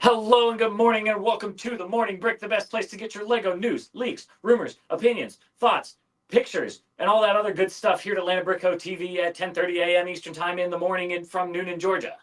Hello and good morning and welcome to the Morning Brick, the best place to get your Lego news, leaks, rumors, opinions, thoughts, pictures, and all that other good stuff here at Atlanta Brick Co. TV at 10:30 a.m. Eastern Time in the morning and from noon in Georgia.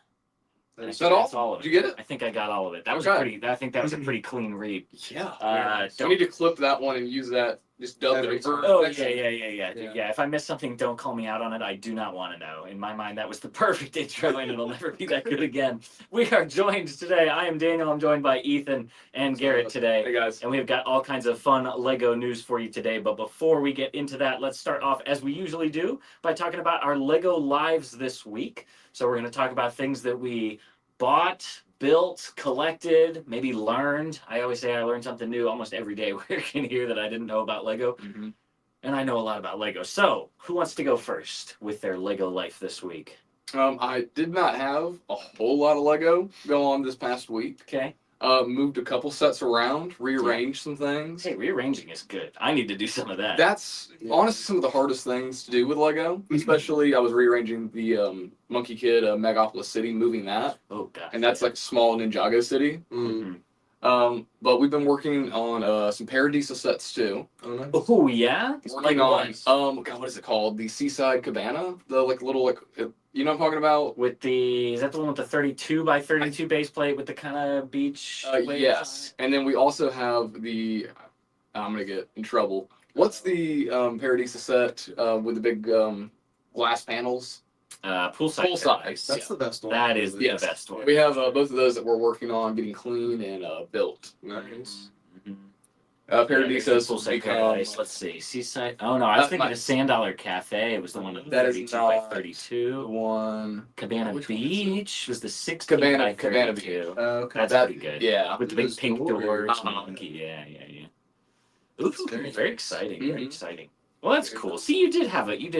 Is that all? All of it. Did you get it? I think I got all of it. That was Okay. pretty. I think that was a pretty clean read. Yeah. We need to clip that one and use that. Just dub it. Oh yeah. If I miss something, don't call me out on it. I do not want to know. In my mind, that was the perfect intro, and it'll never be that good again. We are joined today. I am Daniel. I'm joined by Ethan and Garrett today. Hey guys. And we've got all kinds of fun Lego news for you today. But before we get into that, let's start off as we usually do by talking about our Lego lives this week. So we're going to talk about things that we bought, built, collected, maybe learned. I always say I learn something new almost every day working here that I didn't know about Lego. And I know a lot about Lego. So who wants to go first with their Lego life this week? I did not have a whole lot of Lego go on this past week. Okay. Moved a couple sets around, rearranged some things. Hey, rearranging is good. I need to do some of that. That's honestly some of the hardest things to do with Lego. Especially I was rearranging the Monkey Kid Megapolis City, moving that. Oh god. And that's like a small Ninjago city. But we've been working on some Paradisa sets too. Oh, nice. Oh yeah. Working on God, what is it called? The Seaside Cabana, the little you know what I'm talking about? With the, is that the one with the 32 by 32 base plate with the kind of beach? waves Yes, and then we also have the. I'm gonna get in trouble. What's the Paradisa set with the big glass panels? Poolside. Poolside. Paradise. That's the best one. That is the Yes. best one. We have both of those that we're working on getting clean and built. Nice. Paradisa's Poolside become. Paradise. Let's see. Seaside. Oh no, I was thinking of $Sand Cafe. It was the one with That is 32 by not 32. One. Cabana Which one is Beach was the 60 Cabana- by Cabana 32. Okay. That's That- pretty good. Yeah. With the big Those pink doors. doors. Uh-huh. Monkey. Yeah. Ooh, Very very nice. exciting. Mhm. Very exciting. Well, that's cool. See, you did have a Lego.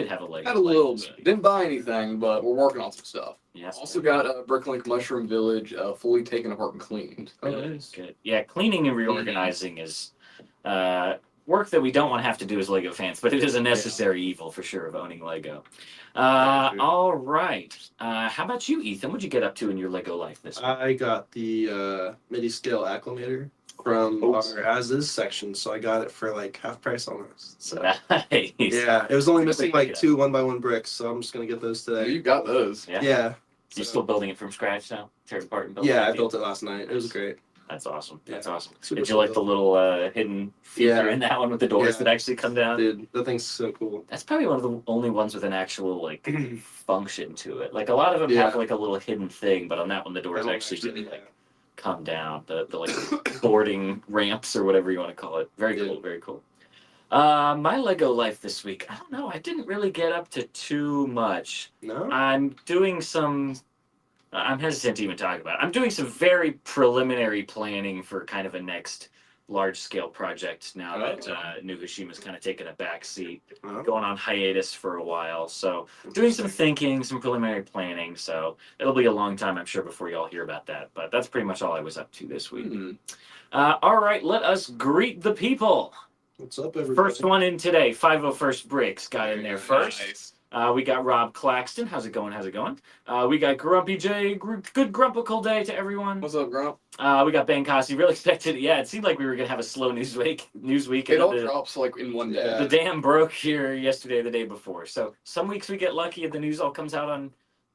Had a little life this bit. week. Didn't buy anything, but we're working on some stuff. Yes. Also got Bricklink Mushroom Village fully taken apart and cleaned. Oh, Good, nice. good. Yeah, cleaning and reorganizing is work that we don't want to have to do as Lego fans, but it is a necessary evil for sure of owning Lego. All right. How about you, Ethan? What'd you get up to in your Lego life this week? I got the MIDI scale acclimator from our as is section, so I got it for like half price almost. So Nice. yeah, it was only missing like Yeah. 2 1x1 bricks, so I'm just gonna get those Yeah, today. you got those. Yeah. Yeah. You're still building it from scratch now? Tear it apart and build it? Yeah, I built it last night. It was great. That's awesome. That's Yeah. awesome. Super Did you like the cool. little hidden feature Yeah. in that one with the doors Yeah. that actually come down? Dude, the thing's so cool. That's probably one of the only ones with an actual like function to it. Like a lot of them Yeah. have like a little hidden thing, but on that one the doors actually really like come down. The like boarding ramps or whatever you want to call it. Very Yeah. cool. Very cool. My Lego life this week. I don't know. I didn't really get up to too much. No? I'm doing some. I'm hesitant to even talk about it. I'm doing some very preliminary planning for kind of a next large-scale project now that New Hashima's kind of taken a back seat, Oh. going on hiatus for a while. So doing some thinking, some preliminary planning. So it'll be a long time, I'm sure, before y'all hear about that. But that's pretty much all I was up to this week. All right, let us greet the people. What's up, everybody? First one in today, 501st Bricks got in there first. Nice. We got Rob Claxton. How's it going? How's it going? We got Grumpy J. Good grumpical day to everyone. What's up, Grump? We got Ben Cossie. Real expected. Yeah, it seemed like we were gonna have a slow news week. It all drops like in one day. The dam broke here yesterday, or the day before. So some weeks we get lucky and the news all comes out on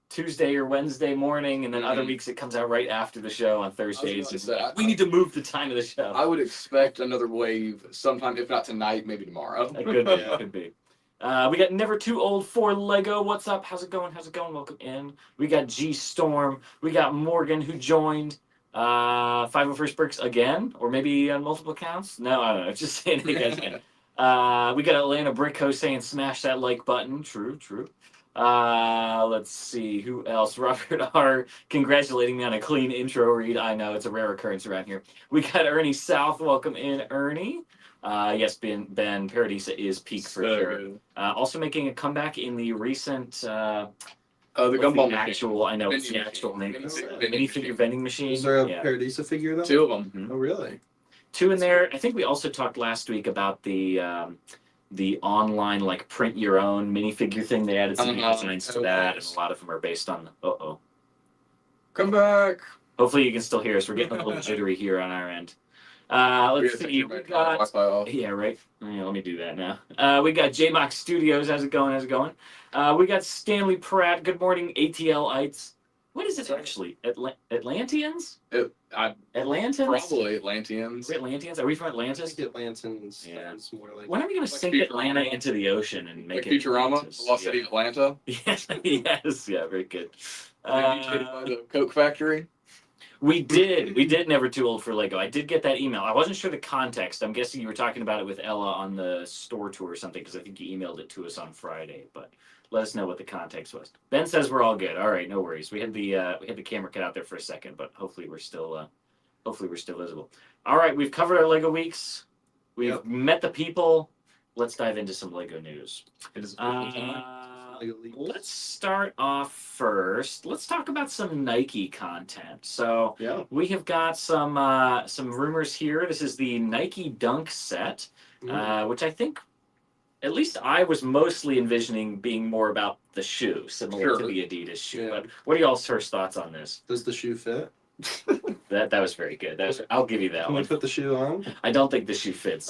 Tuesday or Wednesday morning, and then other weeks it comes out right after the show on Thursdays. about to say, We need to move the time of the show. I would expect another wave sometime, if not tonight, maybe tomorrow. It could be. It could be. We got Never Too Old for Lego. What's up? How's it going? How's it going? Welcome in. We got G Storm. We got Morgan who joined. 501st Bricks again, or maybe on multiple accounts. No, I don't know. Just saying hey guys again. We got Atlanta Brick Co saying smash that like button. True. Let's see who else. Robert R. congratulating me on a clean intro read. I know it's a rare occurrence around here. We got Ernie South. Welcome in, Ernie. Yes, Ben Paradisa is peak for sure. Also making a comeback in the recent The gumball actual, I know it's the Vending actual name. machine. Minifigure vending machine. Is there a Yeah. Paradisa figure though? 2 of them. Mhm. Oh, really? 2 in there. I think we also talked last week about the online like print your own minifigure thing. They added some designs to that, and a lot of them are based on. Come back. Hopefully you can still hear us. We're getting a little jittery here on our end. Let's see. We got. Wi-Fi off. Yeah, right. Yeah, let me do that now. We got JMox Studios. How's it going? How's it going? We got Stanley Pratt. Good morning, ATLites. What is it actually? Atlanteans? Atlantans? Probably Atlanteans. We're Atlanteans? Are we from I Atlantis? think Atlantans Yeah. sounds more like. When are we going to Like sink Atlanta Futurama? into the ocean and make Like it Futurama, Atlantis? the Lost City of Atlanta. Yes, yes, yeah, very good. Did you by the Coke factory? We did Never Too Old for Lego. I did get that email. I wasn't sure the context. I'm guessing you were talking about it with Ella on the store tour or something, because I think you emailed it to us on Friday. But let us know what the context was. Ben says we're all good. All right, no worries. We had the camera cut out there for a second, but hopefully we're still visible. All right, we've covered our Lego weeks. We've met the people. Let's dive into some Lego news. It is Let's start off first. Let's talk about some Nike content. So yeah. we have got some rumors here. This is the Nike Dunk set, which I think, at least I was mostly envisioning being more about the shoe, similar to the Adidas shoe. Yeah. But what are y'all's first thoughts on this? Does the shoe fit? That was very good. I'll give you that Can one. we put the shoe on? I don't think the shoe fits.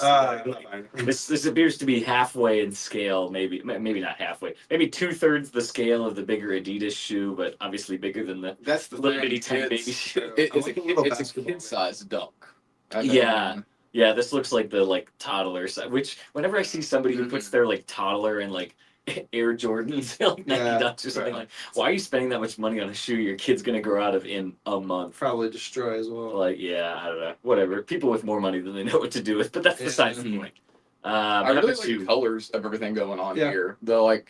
This appears to be halfway in scale, maybe not halfway, maybe 2/3 the scale of the bigger Adidas shoe, but obviously bigger than the That's the little thing. bitty tiny baby shoe. It's a basketball. kid-sized dunk. Yeah, this looks like the toddler size. Which whenever I see somebody who puts their toddler in Air Jordans, Nike Dunks or something why are you spending that much money on a shoe your kid's gonna grow out of in a month? Probably destroy as well. I don't know. Whatever. People with more money than they know what to do with, but that's besides the point. I really like the colors of everything going on here. The light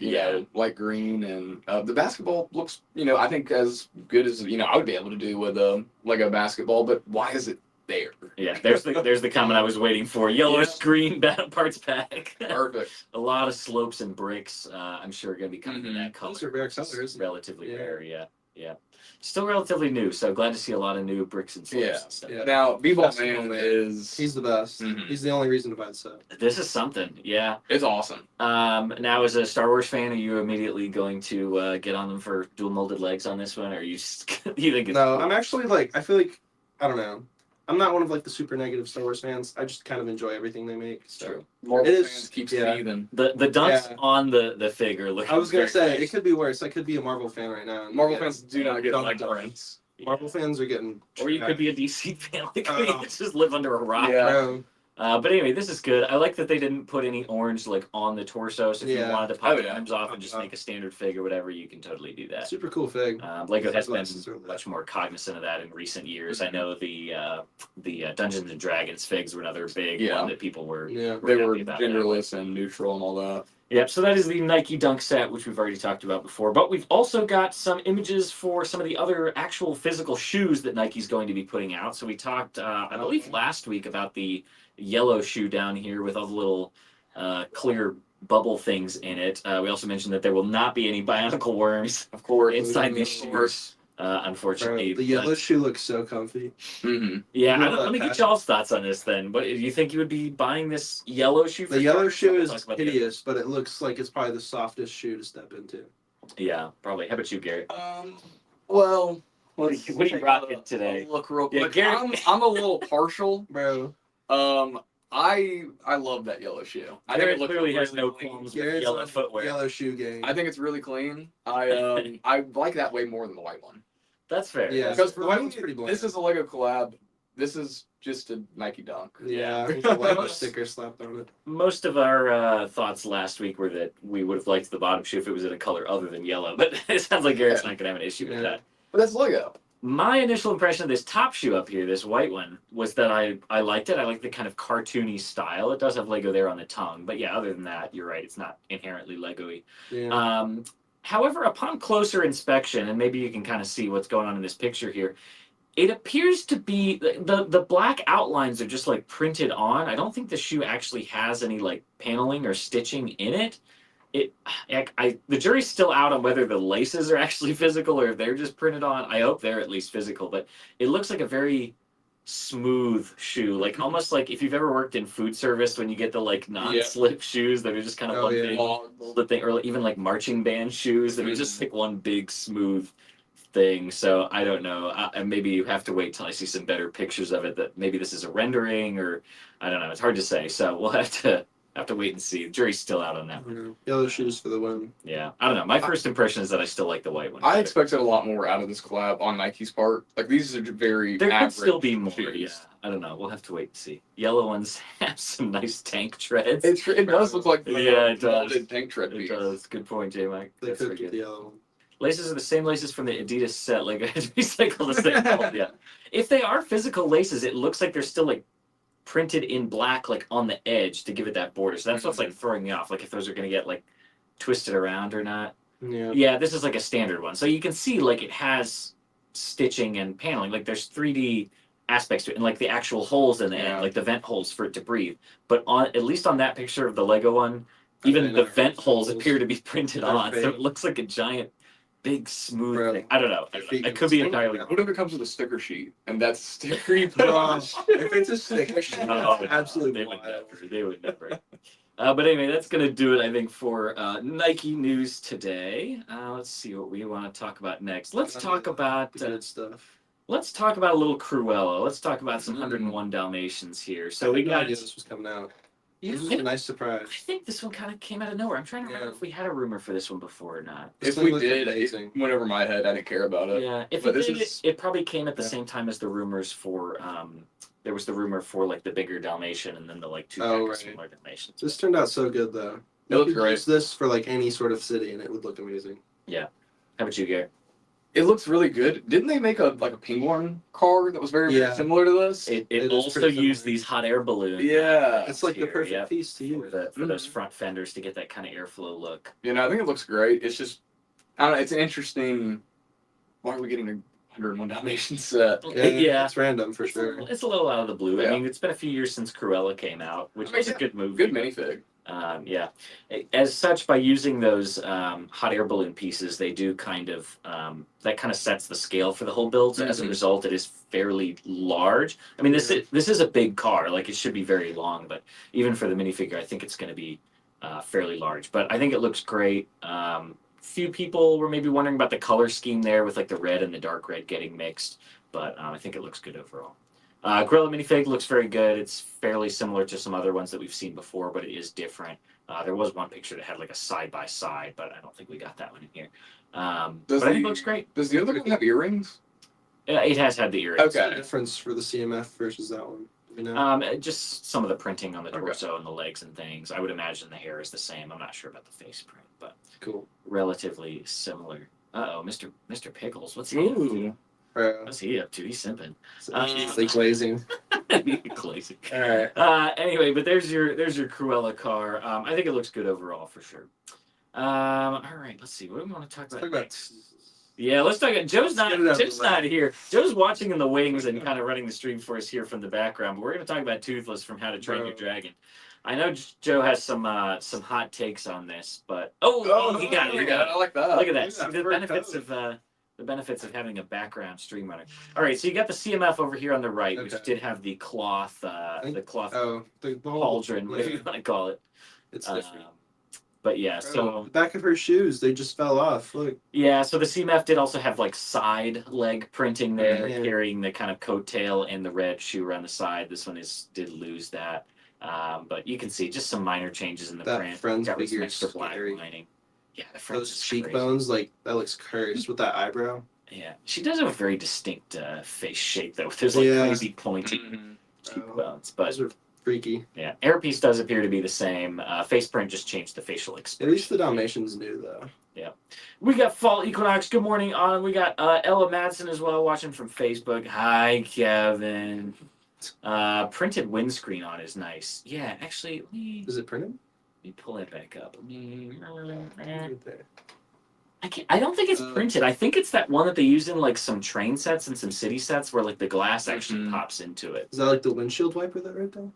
green and the basketball looks, I think as good as I would be able to do with a Lego basketball. But why is it there? Yeah, there's the comment I was waiting for. Yellowish green parts pack. Perfect. A lot of slopes and bricks. I'm sure are going to be coming in that color. Those are rare colors. Relatively rare. Yeah. Still relatively new, so glad to see a lot of new bricks and slopes and stuff. Yeah. Now, B-Ball Man he's the best. He's the only reason to buy the set. This is something, yeah. It's awesome. Now, as a Star Wars fan, are you immediately going to get on them for dual molded legs on this one, or you think it's No, cool? I'm actually I feel like, I don't know. I'm not one of the super negative Star Wars fans. I just kind of enjoy everything they make. So. True. Marvel fans keeps feeding. The dunks on the figure look. I was gonna say it could be worse. I could be a Marvel fan right now. Marvel fans do not get dunks. Marvel fans are getting. Or you could be a DC fan like me. Just live under a rock. Yeah. But anyway, this is good. I like that they didn't put any orange on the torso. So if you wanted to pop the arms off and just make a standard fig or whatever, you can totally do that. Super cool fig. Lego has been much more cognizant of that in recent years. I know the Dungeons and Dragons figs were another big one that people were. They were genderless and neutral and all that. Yep, so that is the Nike Dunk set, which we've already talked about before. But we've also got some images for some of the other actual physical shoes that Nike's going to be putting out. So we talked, I believe, last week about the yellow shoe down here with all the little clear bubble things in it. We also mentioned that there will not be any bionicle worms, of course, inside these shoes. Unfortunately, the yellow shoe looks so comfy. Yeah, let me get y'all's thoughts on this then. What do you think you would be buying this yellow shoe? The yellow shoe is hideous, but it looks like it's probably the softest shoe to step into. Yeah, probably. How about you, Garrett? Well, what are you rocking today? Look real quick. Yeah, I'm a little partial, bro. I love that yellow shoe. I think it clearly has no qualms with yellow footwear. Yellow shoe game. I think it's really clean. I like that way more than the white one. That's fair. Yeah, because the white one's pretty bland. This is a Lego collab. This is just a Nike Dunk. Yeah, with a Lego sticker slapped on it. Most of our thoughts last week were that we would have liked the bottom shoe if it was in a color other than yellow, but it sounds like Garrett's not going to have an issue with that. But that's Lego. My initial impression of this top shoe up here, this white one, was that I liked it. I like the kind of cartoony style. It does have Lego there on the tongue, but yeah, other than that, you're right. It's not inherently Lego-y. Yeah. However, upon closer inspection, and maybe you can kind of see what's going on in this picture here, it appears to be the black outlines are just printed on. I don't think the shoe actually has any paneling or stitching in it. The jury's still out on whether the laces are actually physical or if they're just printed on. I hope they're at least physical, but it looks like a very smooth shoe, almost like if you've ever worked in food service when you get the non-slip shoes that are just kind of one big molded thing, or even marching band shoes that are just one big smooth thing, so I don't know. And maybe you have to wait till I see some better pictures of it. That maybe this is a rendering, or I don't know. It's hard to say. So we'll have to wait and see. The jury's still out on that one. Yellow shoes for the win. Yeah, I don't know. My first impression is that I still like the white one. I better. expected a lot more out of this collab on Nike's part. Like these are very There could average still be more. shoes. Yeah, I don't know. We'll have to wait and see. Yellow ones have some nice tank treads. It does look like Yeah, it does. molded tank tread It piece. does. Good point, J Mike. They That's could very get good. the yellow one. Laces are the same laces from the Adidas set. Like I had to recycle the same. Yeah. If they are physical laces, it looks like they're still like printed in black, like on the edge to give it that border. So that's what's like throwing me off. Like if those are gonna get like twisted around or not. Yeah. Yeah, this is like a standard one. So you can see like it has stitching and paneling. Like there's 3D aspects to it, and like the actual holes in the end, like the vent holes for it to breathe. But on at least on that picture of the Lego one, even the vent holes appear to be printed on. So it looks like a giant, big, smooth thing. I don't know. It could be entirely. What if it comes with a sticker sheet and that's sticker you put on? If it's a sticker sheet, Oh, absolutely they would never. They would never. But anyway, that's going to do it, I think, for Nike news today. Let's see what we want to talk about next. Let's talk about good stuff. let's talk about a little Cruella. Let's talk about some 101 Dalmatians here. So we no got. idea this was coming out. Yeah, This was a nice I surprise. think this one kind of came out of nowhere. I'm trying to remember if we had a rumor for this one before or not. If thing we looked did, amazing. it went over my head. I didn't care about it. Yeah, if But it this did, is- it probably came at the same time as the rumors for. There was the rumor for like the bigger Dalmatian, and then the like two Oh, right. smaller Dalmatians. This turned out so good though. It looked You could great. use this for like any sort of city, and it would look amazing. How about you, Gary? It looks really good. Didn't they make a penguin car that was very Yeah. similar to this? It It is also pretty used similar. these hot air balloons. Yeah. It's like the here, perfect yep, piece to use. for those front fenders to get that kind of airflow look. You know, I think it looks great. It's just, I don't know. It's an interesting. Why are we getting a 101 Dalmatians set? Yeah. It's random for It's sure. it's a little out of the blue. I Yeah. mean, it's been a few years since Cruella came out, which I mean, was a yeah, good movie. Good minifig. Yeah. As such, by using those hot air balloon pieces, they do kind of that kind of sets the scale for the whole build. So as a Mhm. result, it is fairly large. I mean, this is a big car. Like it should be very long, but even for the minifigure, I think it's going to be fairly large. But I think it looks great. Few people were maybe wondering about the color scheme there with like the red and the dark red getting mixed, but I think it looks good overall. Cruella minifig looks very good. It's fairly similar to some other ones that we've seen before, but it is different. There was one picture that had like a side by side, but I don't think we got that one in here. But I think it looks great. Does the other one have earrings? It has had the earrings. What's the Okay. difference for the CMF versus that one? Do we know? Just some of the printing on the Okay. torso and the legs and things. I would imagine the hair is the same. I'm not sure about the face print, but Cool. relatively similar. Uh-oh, Mr. Pickles, what's he up to? Ooh. What's he up to? He's simping. It's like glazing. Glazing. All right. Anyway, but there's your Cruella car. I think it looks good overall for sure. All right, let's see. What do we want to talk about? next? Yeah, let's talk. Joe's not. get it out of Tim's the way. not here. Joe's watching in the wings and kind of running the stream for us here from the background. But we're going to talk about Toothless from How to Train Your Dragon. I know Joe has some hot takes on this, but he got it. He got it. I like that. Look at that. Yeah, See, the for benefits of having a background stream runner. All right, so you got the CMF over here on the right, which Okay. did have the cloth, think- cauldron, the whole whatever you want to call it. It's different. But yeah, Oh, so the back of her shoes, they just fell off. Look. yeah, so the CMF did also have like side leg printing there, Yeah. carrying the kind of coattail and the red shoe around the side. This one did lose that, but you can see just some minor changes in the That print. Friends Got rid of some figure is extra black scary. lining. Yeah, the Friends Those is crazy. cheekbones, like that looks cursed with that eyebrow. Yeah, she does have a very distinct face shape though. There's like Yeah. crazy pointy Mhm. cheekbones, but Those are freaky. yeah, airpiece does appear to be the same. Face print just changed the facial At expression. least the Dalmatians knew though. We got Fall Equinox. Good morning, on. We got Ella Madsen as well watching from Facebook. Hi, Kevin. Printed windscreen on is nice. Yeah, actually, let me Is it printed? pull that back up. Right there. I don't think it's Uh, printed. I think it's that one that they use in like some train sets and some city sets where like the glass actually Mhm. pops into it. Is that like the windshield wiper that right there?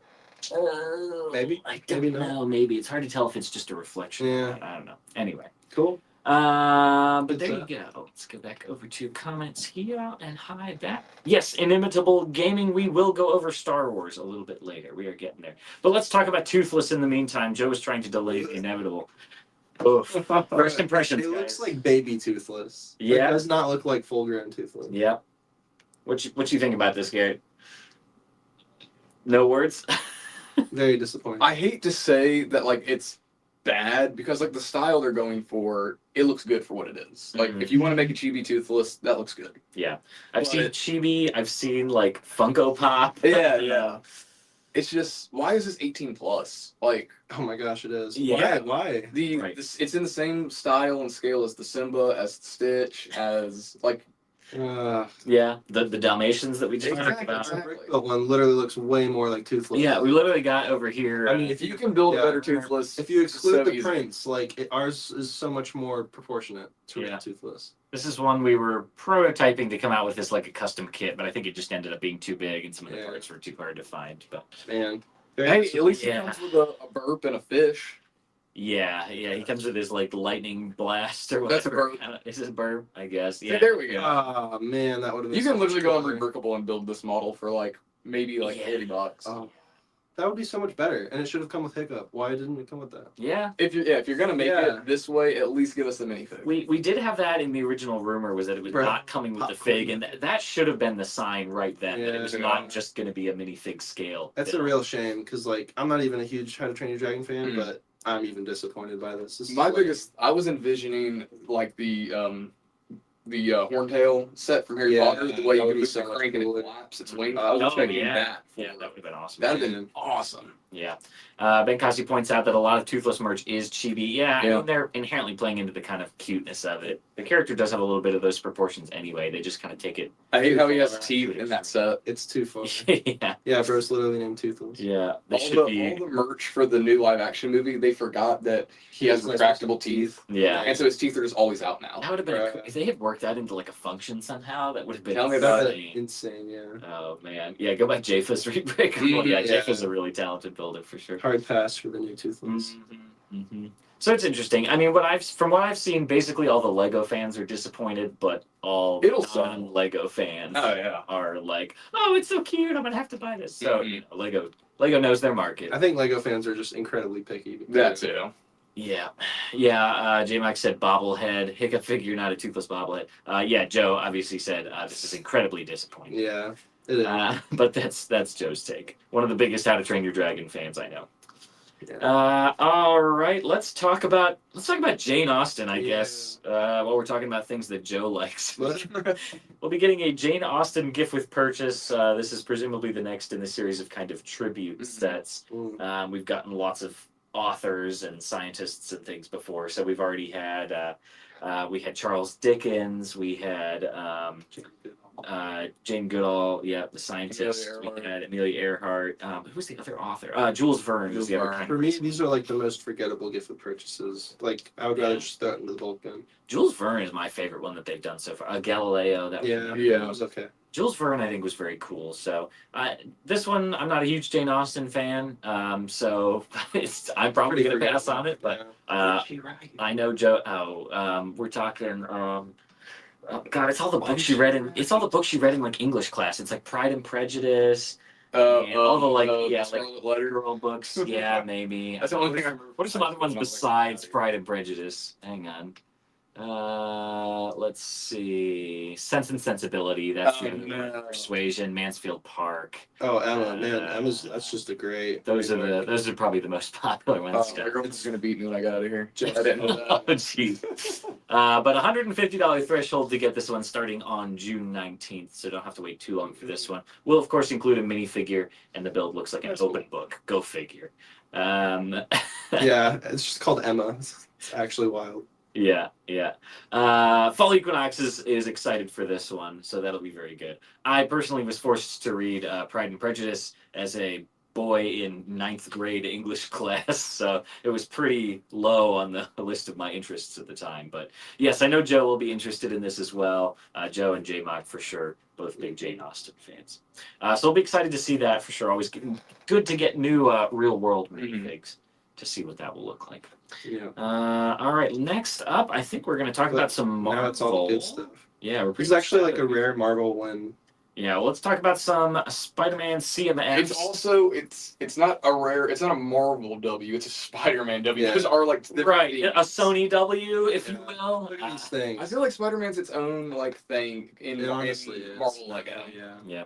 Maybe. I don't Maybe not. know. Maybe it's hard to tell if it's just a reflection. Yeah. Or not. I don't know. Anyway. Cool. But Good there you stuff. go. Let's go back over to comments here and hide that. Yes, Inimitable Gaming. We will go over Star Wars a little bit later. We are getting there. But let's talk about Toothless in the meantime. Joe is trying to delay the inevitable. Oof. First impressions, It looks guys. like baby Toothless. Yeah. It does not look like full-grown Toothless. Yep. What you think about this, Garrett? No words. Very disappointing. I hate to say that like it's bad because like the style they're going for, it looks good for what it is. Like if you want to make a chibi Toothless, that looks good. Yeah, I've But- seen Chibi. I've seen like Funko Pop. Yeah. It's just why is this 18 plus? Like Oh my gosh, it is. Yeah. Why? Right. it's in the same style and scale as the Simba, as Stitch, as like Yeah, the Dalmatians that we just talked Exactly, about. exactly. The one literally looks way more like Toothless. Yeah, we literally got over here. I mean, if you can build a better Toothless, If you exclude so the easy. prints, like ours is so much more proportionate to Yeah. Toothless. This is one we were prototyping to come out with as like a custom kit, but I think it just ended up being too big and some of the Yeah. parts were too hard to find. But Man. Hey, at least Yeah. it comes with a burp and a fish. yeah, he comes with his like lightning blast or whatever. That's a burp. Is it a burp? I guess. See, Yeah. there we go. Oh man, that would have been. You can so literally much go on cooler. Rebrickable and build this model for like maybe like Yeah. $40. Oh, that would be so much better, and it should have come with Hiccup. Why didn't it come with that? Yeah. If you're gonna make Yeah. it this way, at least give us the minifig. We did have that in the original rumor was that it was Right. not coming with the Popcorn. fig, and that should have been the sign right then that it was Yeah. not just going to be a minifig scale. That's a build. real shame because like I'm not even a huge How to Train Your Dragon fan, Mm. but I'm even disappointed by this. This is My like- biggest, I was envisioning like the horntail set from Harry Yeah, Potter, the way that you would can be move so the much crank and it cooler. flaps its wings. I was Oh expecting yeah, that. yeah, that would have been awesome. That'd have been awesome. Yeah. Ben Kasi points out that a lot of Toothless merch is chibi. Yeah, I Yeah. mean, they're inherently playing into the kind of cuteness of it. The character does have a little bit of those proportions anyway. They just kind of take it. I hate how he has Far. teeth in that set. It's too far. yeah. Yeah, bro, it's literally named Toothless. Yeah. They All should the, be. all the merch for the new live action movie, they forgot that he has Like retractable teeth, Yeah. and so his teeth are just always out now. That would have been Right. if they had worked that into like a function somehow. That would have been Tell me about That's insane. insane, yeah. Oh man, yeah. Go back Jafa's rebrick. Mhm, Yeah, yeah. Jafa's a really talented builder for sure. Hard pass for the new Toothless. So it's interesting. I mean, from what I've seen, basically all the Lego fans are disappointed, but all It'll sell. non-Lego fans Oh yeah. are like, "Oh, it's so cute! I'm gonna have to buy this." So Mhm. you know, Lego knows their market. I think Lego fans are just incredibly picky. That too. Yeah. J Mike said bobblehead, Hiccup figure, not a Toothless bobblehead. Yeah, Joe obviously said this is incredibly disappointing. Yeah, it is. But that's Joe's take. One of the biggest How to Train Your Dragon fans I know. Yeah. All right, let's talk about Jane Austen, I Yeah. guess. While we're talking about things that Joe likes, But- we'll be getting a Jane Austen gift with purchase. This is presumably the next in the series of kind of tribute Mhm. sets. Mm. We've gotten lots of authors and scientists and things before, so we've already had we had Charles Dickens, we had Jane Goodall, yeah, the scientist. Amelia We Earhart. had Amelia Earhart. Who's the other author? Jules Verne was the other Jules kind For of me, person. these are like the most forgettable gift with purchases. Like I would rather Yeah. just throw it into the bulk bin. Jules Verne is my favorite one that they've done so far. Galileo, that was Yeah, Yeah. it was okay. Jules Verne, I think, was very cool. So this one, I'm not a huge Jane Austen fan, so I'm probably Pretty gonna pass forgettable. on it. But Yeah. I know Joe. We're talking. God, it's all the books you read in. It's all the books you read in like English class. It's like Pride and Prejudice, and all the like the Scarlet Letter. girl books. Yeah, maybe. That's the only thing I remember. What are some other ones when I was, like, besides Pride and Prejudice? Hang on. Let's see. Sense and Sensibility. That's Oh, the other one. no. Persuasion. Mansfield Park. Oh, Emma, man, that's just a great. Those are probably the most popular ones. My girlfriend's gonna beat me when I get out of here. I didn't know Oh, that. jeez. But $150 threshold to get this one starting on June 19th, so don't have to wait too long for this one. We'll, of course, include a minifigure, and the build looks like an That's open book. Go figure. Yeah, it's just called Emma. It's actually wild. Yeah. Fall Equinox is excited for this one, so that'll be very good. I personally was forced to read Pride and Prejudice as a boy in 9th grade English class, so it was pretty low on the list of my interests at the time. But yes, I know Joe will be interested in this as well. Joe and J-Mock for sure, both big Jane Austen fans. So I'll be excited to see that for sure. Always good to get new real world minifigs to see what that will look like. Yeah. All right, next up, I think we're going to talk But about some Marvel. Now it's all the good stuff. Yeah, we're This pretty is much actually done like a with it. rare Marvel when Yeah, well, let's talk about some Spider-Man CMS. It's also it's not a Marvel W. It's a Spider-Man W. Yeah. Those are like right, a Sony W, if you will. Look at these things. I feel like Spider-Man's its own like thing in, honestly in is. Marvel Lego. Yeah.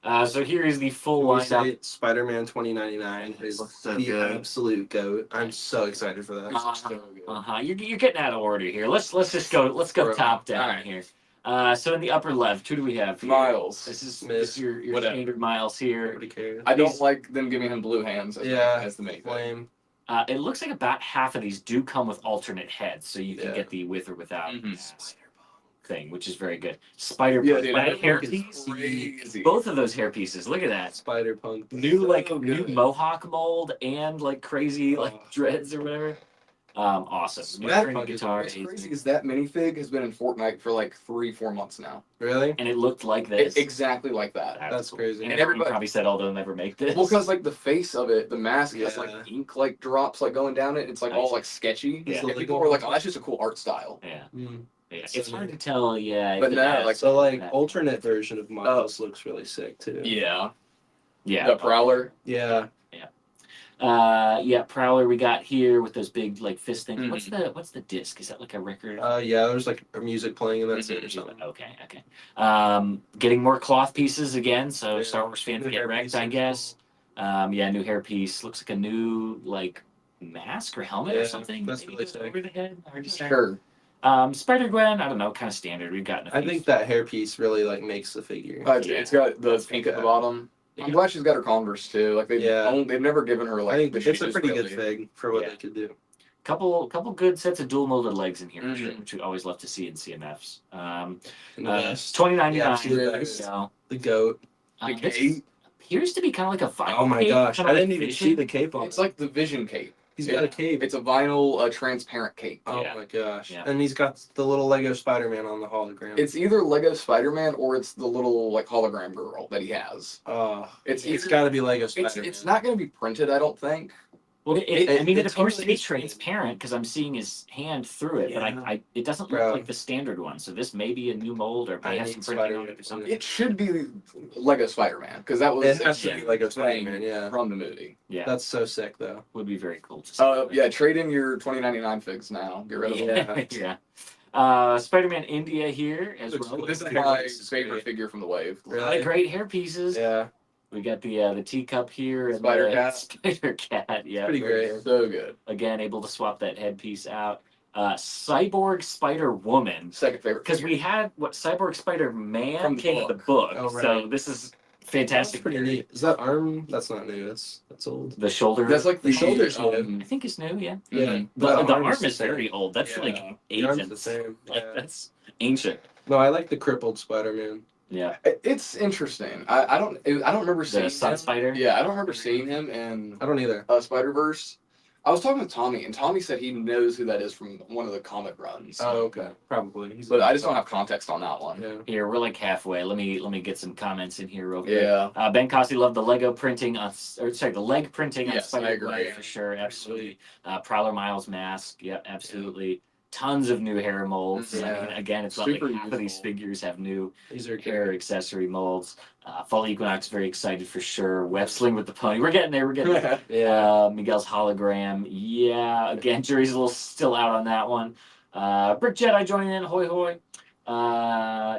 Yeah. So here is the full We lineup. say Spider-Man 2099 is So the good. absolute goat. I'm so excited for that. You're getting out of order here. Let's go Bro. top down Alright. here. So in the upper left, who do we have? Here? Miles. This is Miss. your Whatever. standard Miles here. Nobody cares. I don't like them giving him blue hands as the main thing. Flame. It looks like about half of these do come with alternate heads, so you can get the with or without thing, which is very good. Spider-Punk, that hairpiece. Crazy. Both of those hairpieces. Look at that. Spider-Punk. New So new good. Mohawk mold and like crazy dreads or whatever. Awesome. New string guitar. What's crazy is that minifig has been in Fortnite for like 3-4 months now. Really? And it looked like this. Exactly like that. That's crazy. And everybody probably said, "Oh, they'll never make this." Well, because like the face of it, the mask has Yeah. like ink like drops like going down it. It's like all like sketchy. Yeah. And people were like, "Oh, that's just a cool art style." Yeah. Mm. Yeah. It's hard to tell. Yeah. But if it no, has like- So like that. alternate version of Miles looks really sick too. Yeah. Yeah. The Prowler. Yeah. Yeah, Prowler we got here with those big like fist things. Mhm. What's the disc? Is that like a record? Yeah, there's like a music playing in that scene or Mhm. something. Okay. Getting more cloth pieces again, so Yeah. Star Wars fans New get hairpiece wrecked, I looks guess. Yeah, new hairpiece. Looks like a new like mask or helmet or Yeah, something. that's maybe really goes sick. over the head. Hard to say. Sure. Spider-Gwen, I don't know, kind of standard. We've gotten a I few. think that hairpiece really like makes the figure. It's got the pink at the bottom. Yeah. I'm glad she's got her Converse too. Like they've never given her like. I think the it's a shoes, pretty really. good fig for what Yeah. they could do. Couple good sets of dual molded legs in here, for sure, Mhm. which we always love to see in CMFs. And the best. 2099. Yeah, absolutely There we best. go. The goat. The This cape. appears to be kind of like a vinyl. Oh my cape, gosh, kinda I like didn't even Vision. see the cape on It's it. like the Vision cape. He's got a cape. It's a vinyl, transparent cape. Oh Yeah. my gosh. Yeah. And he's got the little Lego Spider-Man on the hologram. It's either Lego Spider-Man or it's the little like hologram girl that he has. It's either- got to be Lego Spider-Man. It's not going to be printed, I don't think. Well, it It appears to totally be is. transparent because I'm seeing his hand through it, but Yeah. it doesn't look Bro. like the standard one. So this may be a new mold or may I have need some printing on Spider-Man. it or something. It should be Lego Spider-Man because that was It has to be Lego thing Spider-Man, yeah. from the movie. Yeah, That's so sick though. would be very cool to see. Yeah, trade in your 2099 figs now. Get rid of them. Yeah. Yeah. Spider-Man India here as well. This is Great my hairpieces, favorite great. figure from the wave. A lot of great hair pieces. Yeah. We got the teacup here and Spider the Cat. Spider Cat. Yeah, Pretty very great. good. So good. Again, able to swap that headpiece out. Cyborg Spider Woman. Second favorite. Because we had what Cyborg Spider Man From the came in the book. Oh, right. So this is That's fantastic. pretty neat. Is that arm? That's not new. That's old. The shoulder. That's like The shoulder's I think it's new. Yeah. Yeah. Mhm. The arm the is same. very old. That's Yeah. like The arm's the ancient. same. Like Yeah. that's ancient. No, I like the crippled Spider-Man. Yeah. It's interesting. I don't remember seeing The Sun him. Spider. Yeah, I don't remember seeing him in I don't either. Spider-Verse. I was talking with Tommy, and Tommy said he knows who that is from one of the comic runs. Oh, okay. Probably. But I just don't have context on that one. Yeah. Here we're like halfway. Let me get some comments in here real quick. Yeah. Ben Cossey loved the Lego printing on, or sorry, the leg printing on Yes, I Spider agree. for sure, absolutely. Prowler Miles mask, yeah, absolutely. Tons of new hair molds. I Yeah. mean, again, it's not like Super half of these useful. figures have new These are hair accessory molds. Fall Equinox, very excited for sure. Web Sling with the pony. We're getting there. We're getting there. Yeah. Miguel's hologram. Yeah, again, jury's a little still out on that one. Brick Jedi joining in. Hoy hoy.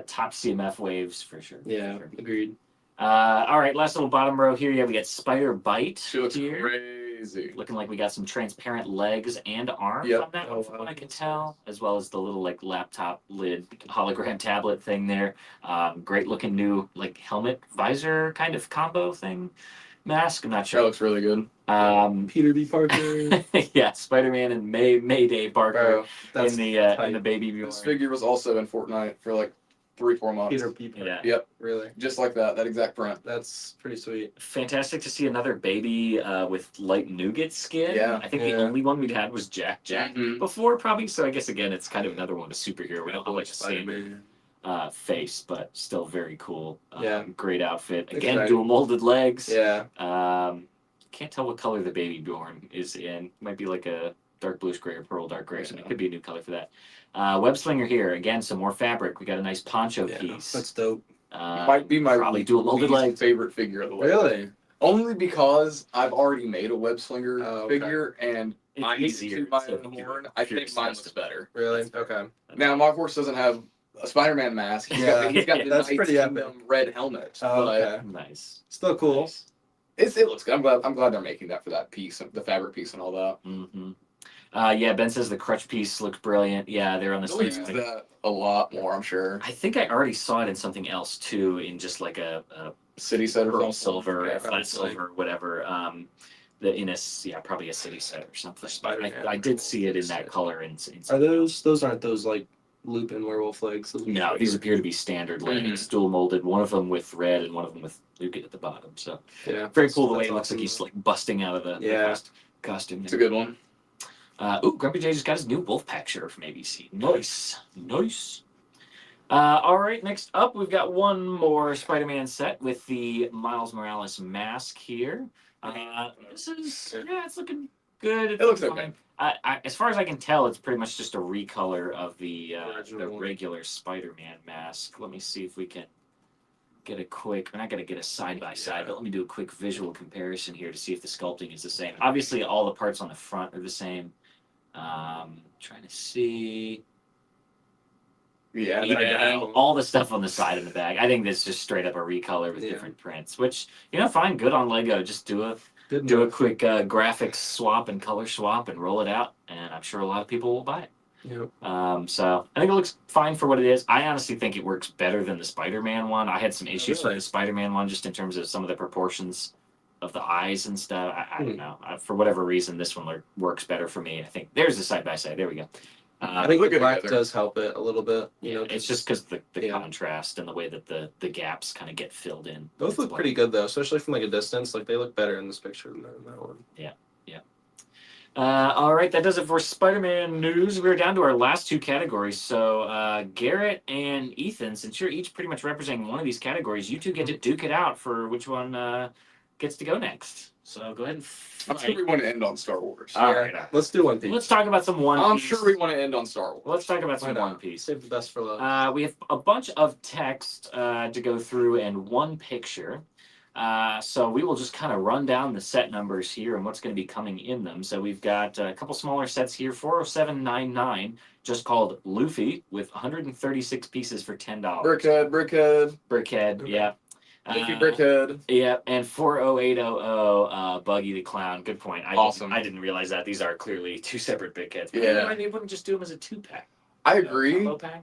Top CMF waves for sure. Yeah. For sure. Agreed. All right, last little bottom row here. Yeah, we got Spider Bite She looks here. crazy. Looking like we got some transparent legs and arms Yep. on that one, Oh, from wow. what I can tell, as well as the little like laptop lid hologram tablet thing there. Great looking new like helmet visor kind of combo thing mask. I'm not That sure. looks really good. Peter B. Parker. Yeah, Spider-Man and Mayday Bro, Parker that's in the tight. baby viewer. This figure was also in Fortnite for like 3-4 months. Peter B. Parker. Yeah. Yep, Really. just like that exact print. That's pretty sweet. Fantastic to see another baby with light nougat skin. Yeah. I think Yeah. the only one we'd had was Jack Mhm. before, probably. So I guess again, it's kind of another one, a superhero. We don't have like a standard Spider-Man. face, but still very cool. Yeah. Great outfit. Again, Exciting. dual molded legs. Yeah. Can't tell what color the baby born is in. Might be like a dark bluish gray or pearl dark gray. So it could be a new color for that. Web slinger here. Again, some more fabric. We got a nice poncho Yeah. piece. That's dope. Might be my probably dual molded least leg. favorite figure of the Lego. Really? Only because I've already made a web slinger okay. figure, and It's I hate to easier toot my to own do horn. it I pure think mine looks disgusting. better. Really? That's Okay. Now my horse doesn't have a Spider-Man mask. He's Yeah, got the that's Knights pretty epic. Kingdom red helmet. Oh, but okay. Nice. Still cool. Nice. it looks good. I'm glad they're making that for that piece, the fabric piece, and all that. Mm-hmm. Yeah, Ben says the crutch piece looks brilliant. Yeah, they're on the They'll use stage. that a lot more, I'm sure. I think I already saw it in something else too, in just like a City set or pearl something. silver, Yeah, flat probably. silver, whatever. Probably a city set or something. Spider-Man. I did see it in that color. In Are those aren't those like Lupin werewolf legs? Those No, these appear to be standard legs, dual molded. One of them with red and one of them with Lucan at the bottom. So yeah, very cool the way that's it looks awesome. like he's like busting out of the costume. It's a good one. Grumpy J just got his new Wolfpack shirt from ABC. Nice. All right, next up, we've got one more Spider-Man set with the Miles Morales mask here. This is, it's looking good. It looks okay. As far as I can tell, it's pretty much just a recolor of the Original. regular Spider-Man mask. Let me see if we can get a quick, we're not going to get a side-by-side, but let me do a quick visual comparison here to see if the sculpting is the same. Obviously, all the parts on the front are the same. Trying to see. Yeah, all the stuff on the side and the back. I think this is just straight up a recolor with different prints, which fine, good on Lego. Just do a quick graphics swap and color swap and roll it out, and I'm sure a lot of people will buy it. Yep. So I think it looks fine for what it is. I honestly think it works better than the Spider-Man one. I had some issues with the Spider-Man one just in terms of some of the proportions of the eyes and stuff. I don't know. For whatever reason, this one works better for me. I think there's the side-by-side. There we go. I think the black does help it a little bit. It's just because the contrast and the way that the gaps kind of get filled in. Both look pretty good though, especially from like a distance. Like they look better in this picture than that one. Yeah. All right, that does it for Spider-Man news. We're down to our last two categories. So Garrett and Ethan, since you're each pretty much representing one of these categories, you two get to duke it out for which one gets to go next. So go ahead and fight. I'm sure we want to end on Star Wars. All right. Let's do One Piece. Let's talk about some One Piece. I'm sure we want to end on Star Wars. Let's talk about some One Piece. Save the best for last. We have a bunch of text to go through and one picture. So we will just kind of run down the set numbers here and what's going to be coming in them. So we've got a couple smaller sets here, 407.99, just called Luffy with 136 pieces for $10. Brickhead. Brickhead, yeah. Luffy Brickhead. Yeah, and 40800 Buggy the Clown. Good point. Awesome. I didn't realize that. These are clearly two separate Brickheads. Yeah. Maybe they wouldn't just do them as a 2-pack. I agree. Combo pack?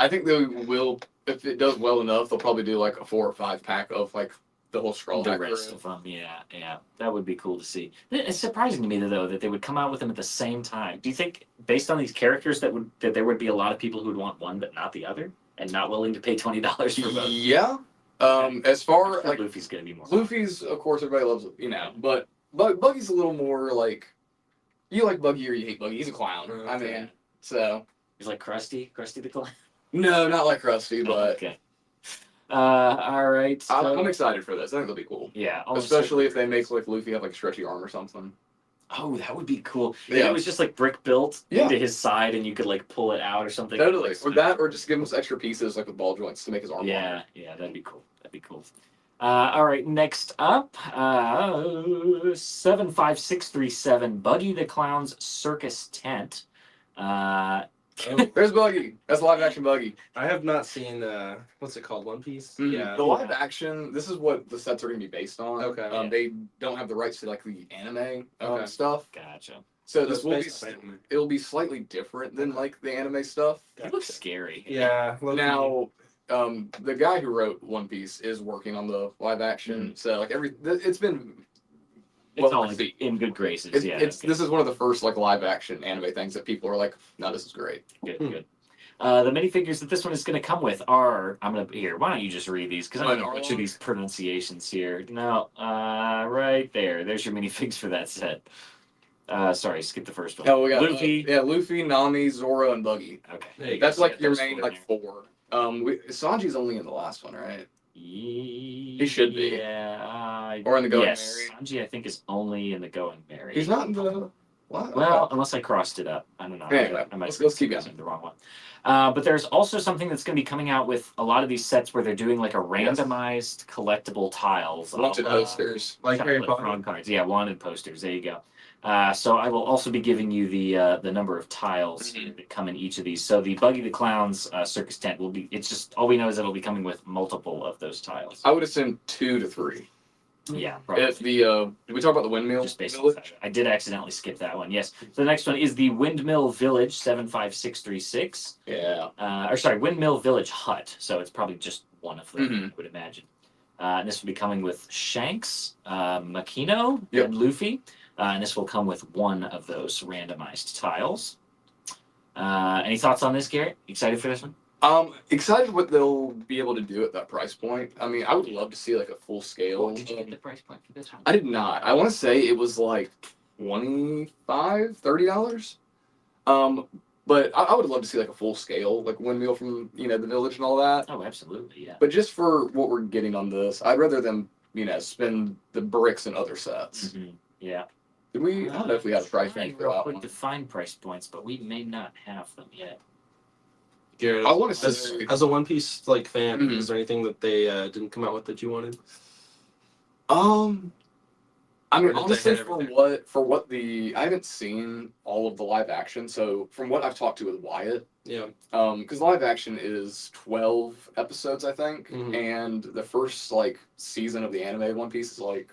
I think they will, if it does well enough, they'll probably do like a 4 or 5 pack of like the whole Skrull. The rest of them, yeah. That would be cool to see. It's surprising to me, though, that they would come out with them at the same time. Do you think, based on these characters, that there would be a lot of people who would want one but not the other? And not willing to pay $20 for both? Yeah. As far like Luffy's gonna be more. Luffy's, of course, everybody loves, but Buggy's a little more like, you like Buggy or you hate Buggy. He's a clown. Okay. I mean, so. He's like Krusty the Clown? No, not like Krusty, but. Okay. All right. So, I'm excited for this. I think it'll be cool. Yeah. Especially if they make like Luffy have like stretchy arm or something. Oh, that would be cool. Yeah. It was just like brick built Yeah. into his side, and you could like pull it out or something. Totally. Like, Or that, or just give him some extra pieces like with ball joints to make his arm longer. Yeah, that'd be cool. All right, next up, 75637, Buggy the Clown's Circus Tent. There's Buggy. That's live action Buggy. I have not seen what's it called? One Piece? Yeah. The live action, this is what the sets are going to be based on. Okay. They don't have the rights to like the anime stuff. Gotcha. So it'll be slightly different than like the anime stuff. It looks scary. Yeah. Now, the guy who wrote One Piece is working on the live action. So like it's been. It's all in good graces. This is one of the first like live action anime things that people are like, no, this is great. Good. The minifigures that this one is going to come with are, why don't you just read these, because I'm going to butcher these pronunciations here. No, right there. There's your minifigs for that set. Sorry, skip the first one. Oh, we got Luffy. Luffy, Nami, Zoro, and Buggy. Okay. That's like your main like 4. Sanji's only in the last one, right? He should be. Yeah. Or in the Going yes, Merry. Sanji, I think, is only in the Going Merry. He's not in the. What? Well, unless I crossed it up. I don't know. Anyway, I might let's keep be going. the wrong one. But there's also something that's going to be coming out with a lot of these sets where they're doing like a randomized collectible tiles. Wanted posters. Like Harry chocolate Potter. frog cards. Yeah, wanted posters. There you go. So I will also be giving you the number of tiles that come in each of these. So the Buggy the Clown's circus tent will be. It's just all we know is that it'll be coming with multiple of those tiles. I would assume 2 to 3. Yeah, probably. If the did we talk about the windmill Just based on village? I did accidentally skip that one. Yes. So the next one is the Windmill Village 75636. Yeah. Or sorry, Windmill Village Hut. So it's probably just one of them, I would imagine. And this will be coming with Shanks, Makino, and Luffy. And this will come with one of those randomized tiles. Any thoughts on this, Garrett? Excited for this one? Excited what they'll be able to do at that price point. I mean, I would love to see like a full scale. What did you get the price point for this one? I did not. I want to say it was like $25, $30. But I would love to see like a full scale, like windmill from the village and all that. Oh, absolutely, yeah. But just for what we're getting on this, I'd rather them spend the bricks in other sets. Yeah. Did we? I don't know if we had a price range for that one. To find price points, but we may not have them yet. Garrett, I want to say, as a One Piece fan, is there anything that they didn't come out with that you wanted? I mean, honestly, for what I haven't seen all of the live action, so from what I've talked to with Wyatt, because live action is 12 episodes, I think, and the first season of the anime One Piece is over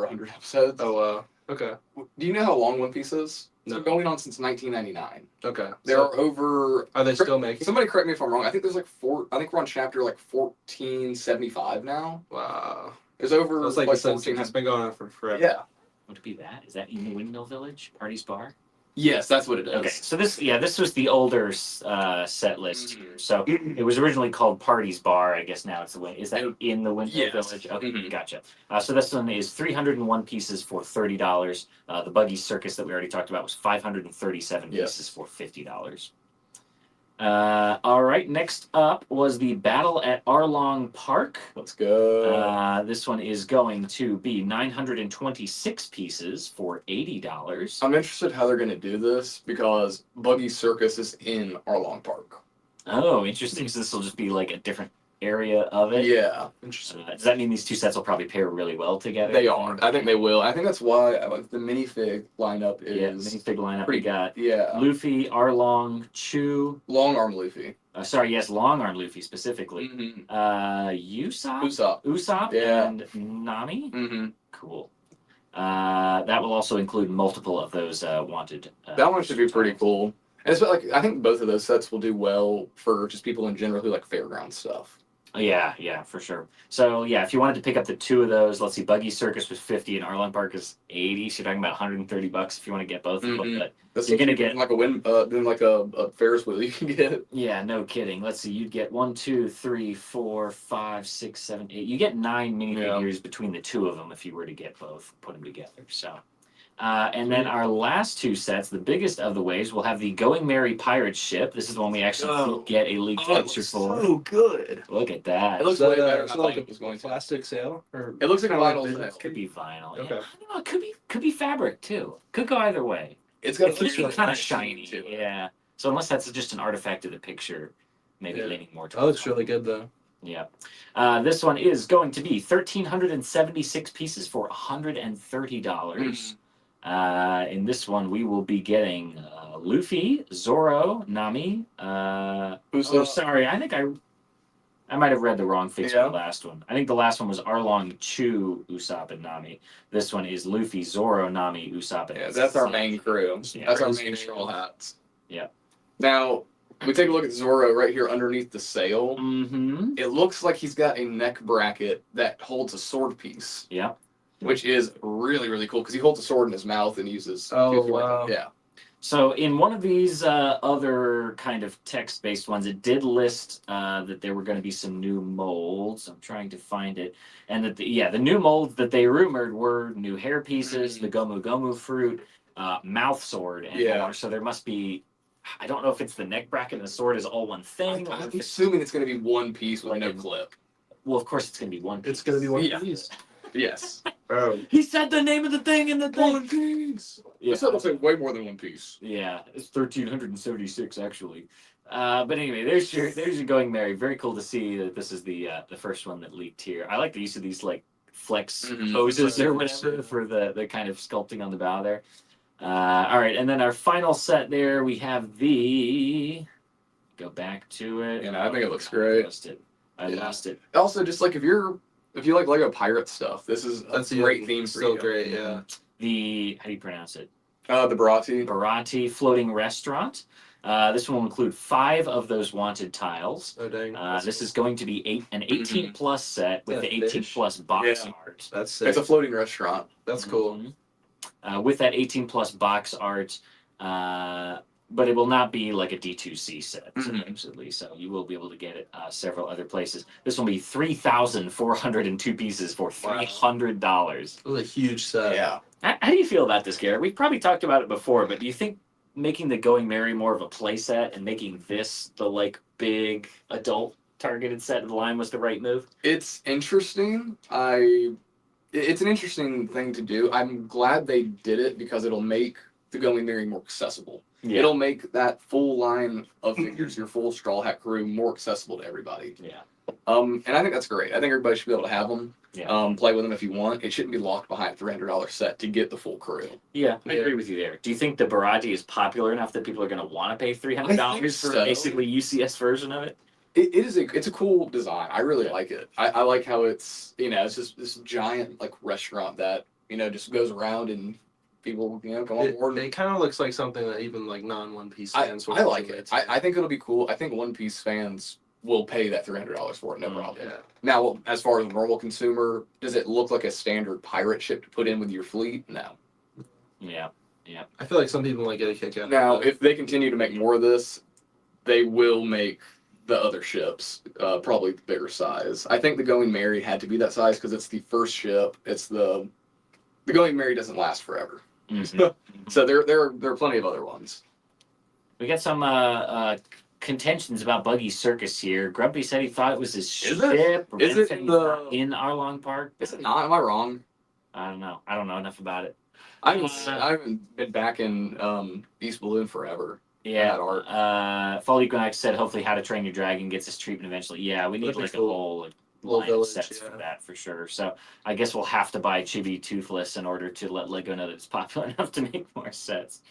100 episodes. Oh, okay. Do you know how long One Piece is? No. It's been going on since 1999. Okay. There are over. Are they still making? Somebody correct me if I'm wrong. I think there's I think we're on chapter 1475 now. Wow. There's over. It's it's been going on for forever. Yeah. Would it be that? Is that in the Windmill Village? Party's Bar? Yes, that's what it is. Okay, so this was the older set list here. So it was originally called Party's Bar. I guess now it's the way. Is that in the Windmill Village? Okay, gotcha. So this one is 301 pieces for $30. The Buggy Circus that we already talked about was 537 pieces for $50. All right, next up was the Battle at Arlong Park. Let's go. This one is going to be 926 pieces for $80. I'm interested how they're going to do this because Buggy Circus is in Arlong Park. Oh, interesting. So this will just be like a different area of it. Yeah, interesting. Does that mean these two sets will probably pair really well together? They are. I think they will. I think that's why the minifig lineup is. Minifig lineup. Pretty, we got Luffy, Arlong, Chu. Long Arm Luffy. Long Arm Luffy specifically. Usopp, and Nami. Cool. That will also include multiple of those wanted. That one should be pretty cool. And it's I think both of those sets will do well for just people in general who like fairground stuff. Yeah, for sure. So if you wanted to pick up the two of those, let's see, Buggy Circus was 50 and Arlong Park is 80. So you're talking about $130 if you want to get both of them. But that's you're gonna get a Ferris wheel you can get. Yeah, no kidding. Let's see, you'd get 1, 2, 3, 4, 5, 6, 7, 8. You get 9 minifigures between the two of them if you were to get both, put them together. So. And then our last two sets, the biggest of the waves, will have the Going Merry pirate ship. This is the one we actually get a leaked picture for. So good. Look at that. It looks way better than I thought it was going to. Plastic sail? It looks like vinyl sail. Could be vinyl. Okay. Yeah. I don't know. Could be fabric too. Could go either way. It's got kind of shiny too. Yeah. So unless that's just an artifact of the picture, maybe leaning more towards. Oh, it's really good though. Yeah. This one is going to be 1,376 pieces for $130. In this one, we will be getting Luffy, Zoro, Nami. Sorry, I think I might have read the wrong fix for the last one. I think the last one was Arlong, Chu, Usopp, and Nami. This one is Luffy, Zoro, Nami, Usopp, and that's our main crew. Yeah. That's our main straw hats. Yeah. Now, we take a look at Zoro right here underneath the sail. It looks like he's got a neck bracket that holds a sword piece. Yeah. Which is really, really cool because he holds a sword in his mouth and uses. Oh, wow. Yeah. So in one of these other kind of text-based ones, it did list that there were going to be some new molds. I'm trying to find it. And that the new molds that they rumored were new hair pieces, the Gomu Gomu fruit, mouth sword, and more. So there must be, I don't know if it's the neck bracket and the sword is all one thing. I'm assuming it's going to be one piece with no clip. Well, of course it's going to be one piece. It's going to be one piece. Yes. Oh. He said the name of the thing in the thing. One Piece. Yeah. This episode way more than One Piece. Yeah, it's 1376 actually. But anyway, there's your Going Merry. Very cool to see that this is the first one that leaked here. I like the use of these like flex poses or whatever for the kind of sculpting on the bow there. All right, and then our final set there we have the. Go back to it. And I think it looks great. I lost it. Also, just like if you like Lego pirate stuff, this is a great theme for still you. Great, yeah. The how do you pronounce it? The Barati. Barati floating restaurant. This one will include 5 of those wanted tiles. Oh dang. This is going to be an 18 plus set with the 18 plus box art. That's sick. It's a floating restaurant. That's cool. With that 18 plus box art, but it will not be like a D2C set, supposedly. So you will be able to get it several other places. This will be 3,402 pieces for $300. That was a huge set. Yeah. How do you feel about this, Garrett? We've probably talked about it before, but do you think making the Going Merry more of a play set and making this the like big adult targeted set of the line was the right move? It's interesting. It's an interesting thing to do. I'm glad they did it because it'll make the Going Merry more accessible. Yeah. It'll make that full line of figures, your full Straw Hat crew, more accessible to everybody. Yeah. And I think that's great. I think everybody should be able to have them. Yeah. Play with them if you want. It shouldn't be locked behind a $300 set to get the full crew. Yeah, I agree with you there. Do you think the Barati is popular enough that people are going to want to pay $300 for basically UCS version of it? It's a cool design. I really like it. I like how it's it's just this giant like restaurant that just goes around and people come on board. It kind of looks like something that even like non-One Piece fans would. I like it. I think it'll be cool. I think One Piece fans will pay that $300 for it, no problem. Yeah. Now, as far as a normal consumer, does it look like a standard pirate ship to put in with your fleet? No. Yeah. I feel like some people might get a kick out. Now, if they continue to make more of this, they will make the other ships probably the bigger size. I think the Going Merry had to be that size because it's the first ship. It's the Going Merry doesn't last forever. So there are plenty of other ones. We got some contentions about Buggy's Circus here. Grumpy said he thought it was his ship. Is it in Arlong Park? Is it not? Am I wrong? I don't know. I don't know enough about it. I haven't been back in East Balloon forever. Yeah. Fall Equinox said hopefully How to Train Your Dragon gets his treatment eventually. Yeah, we need like a whole line of sets for that for sure. So I guess we'll have to buy Chibi Toothless in order to let Lego know that it's popular enough to make more sets,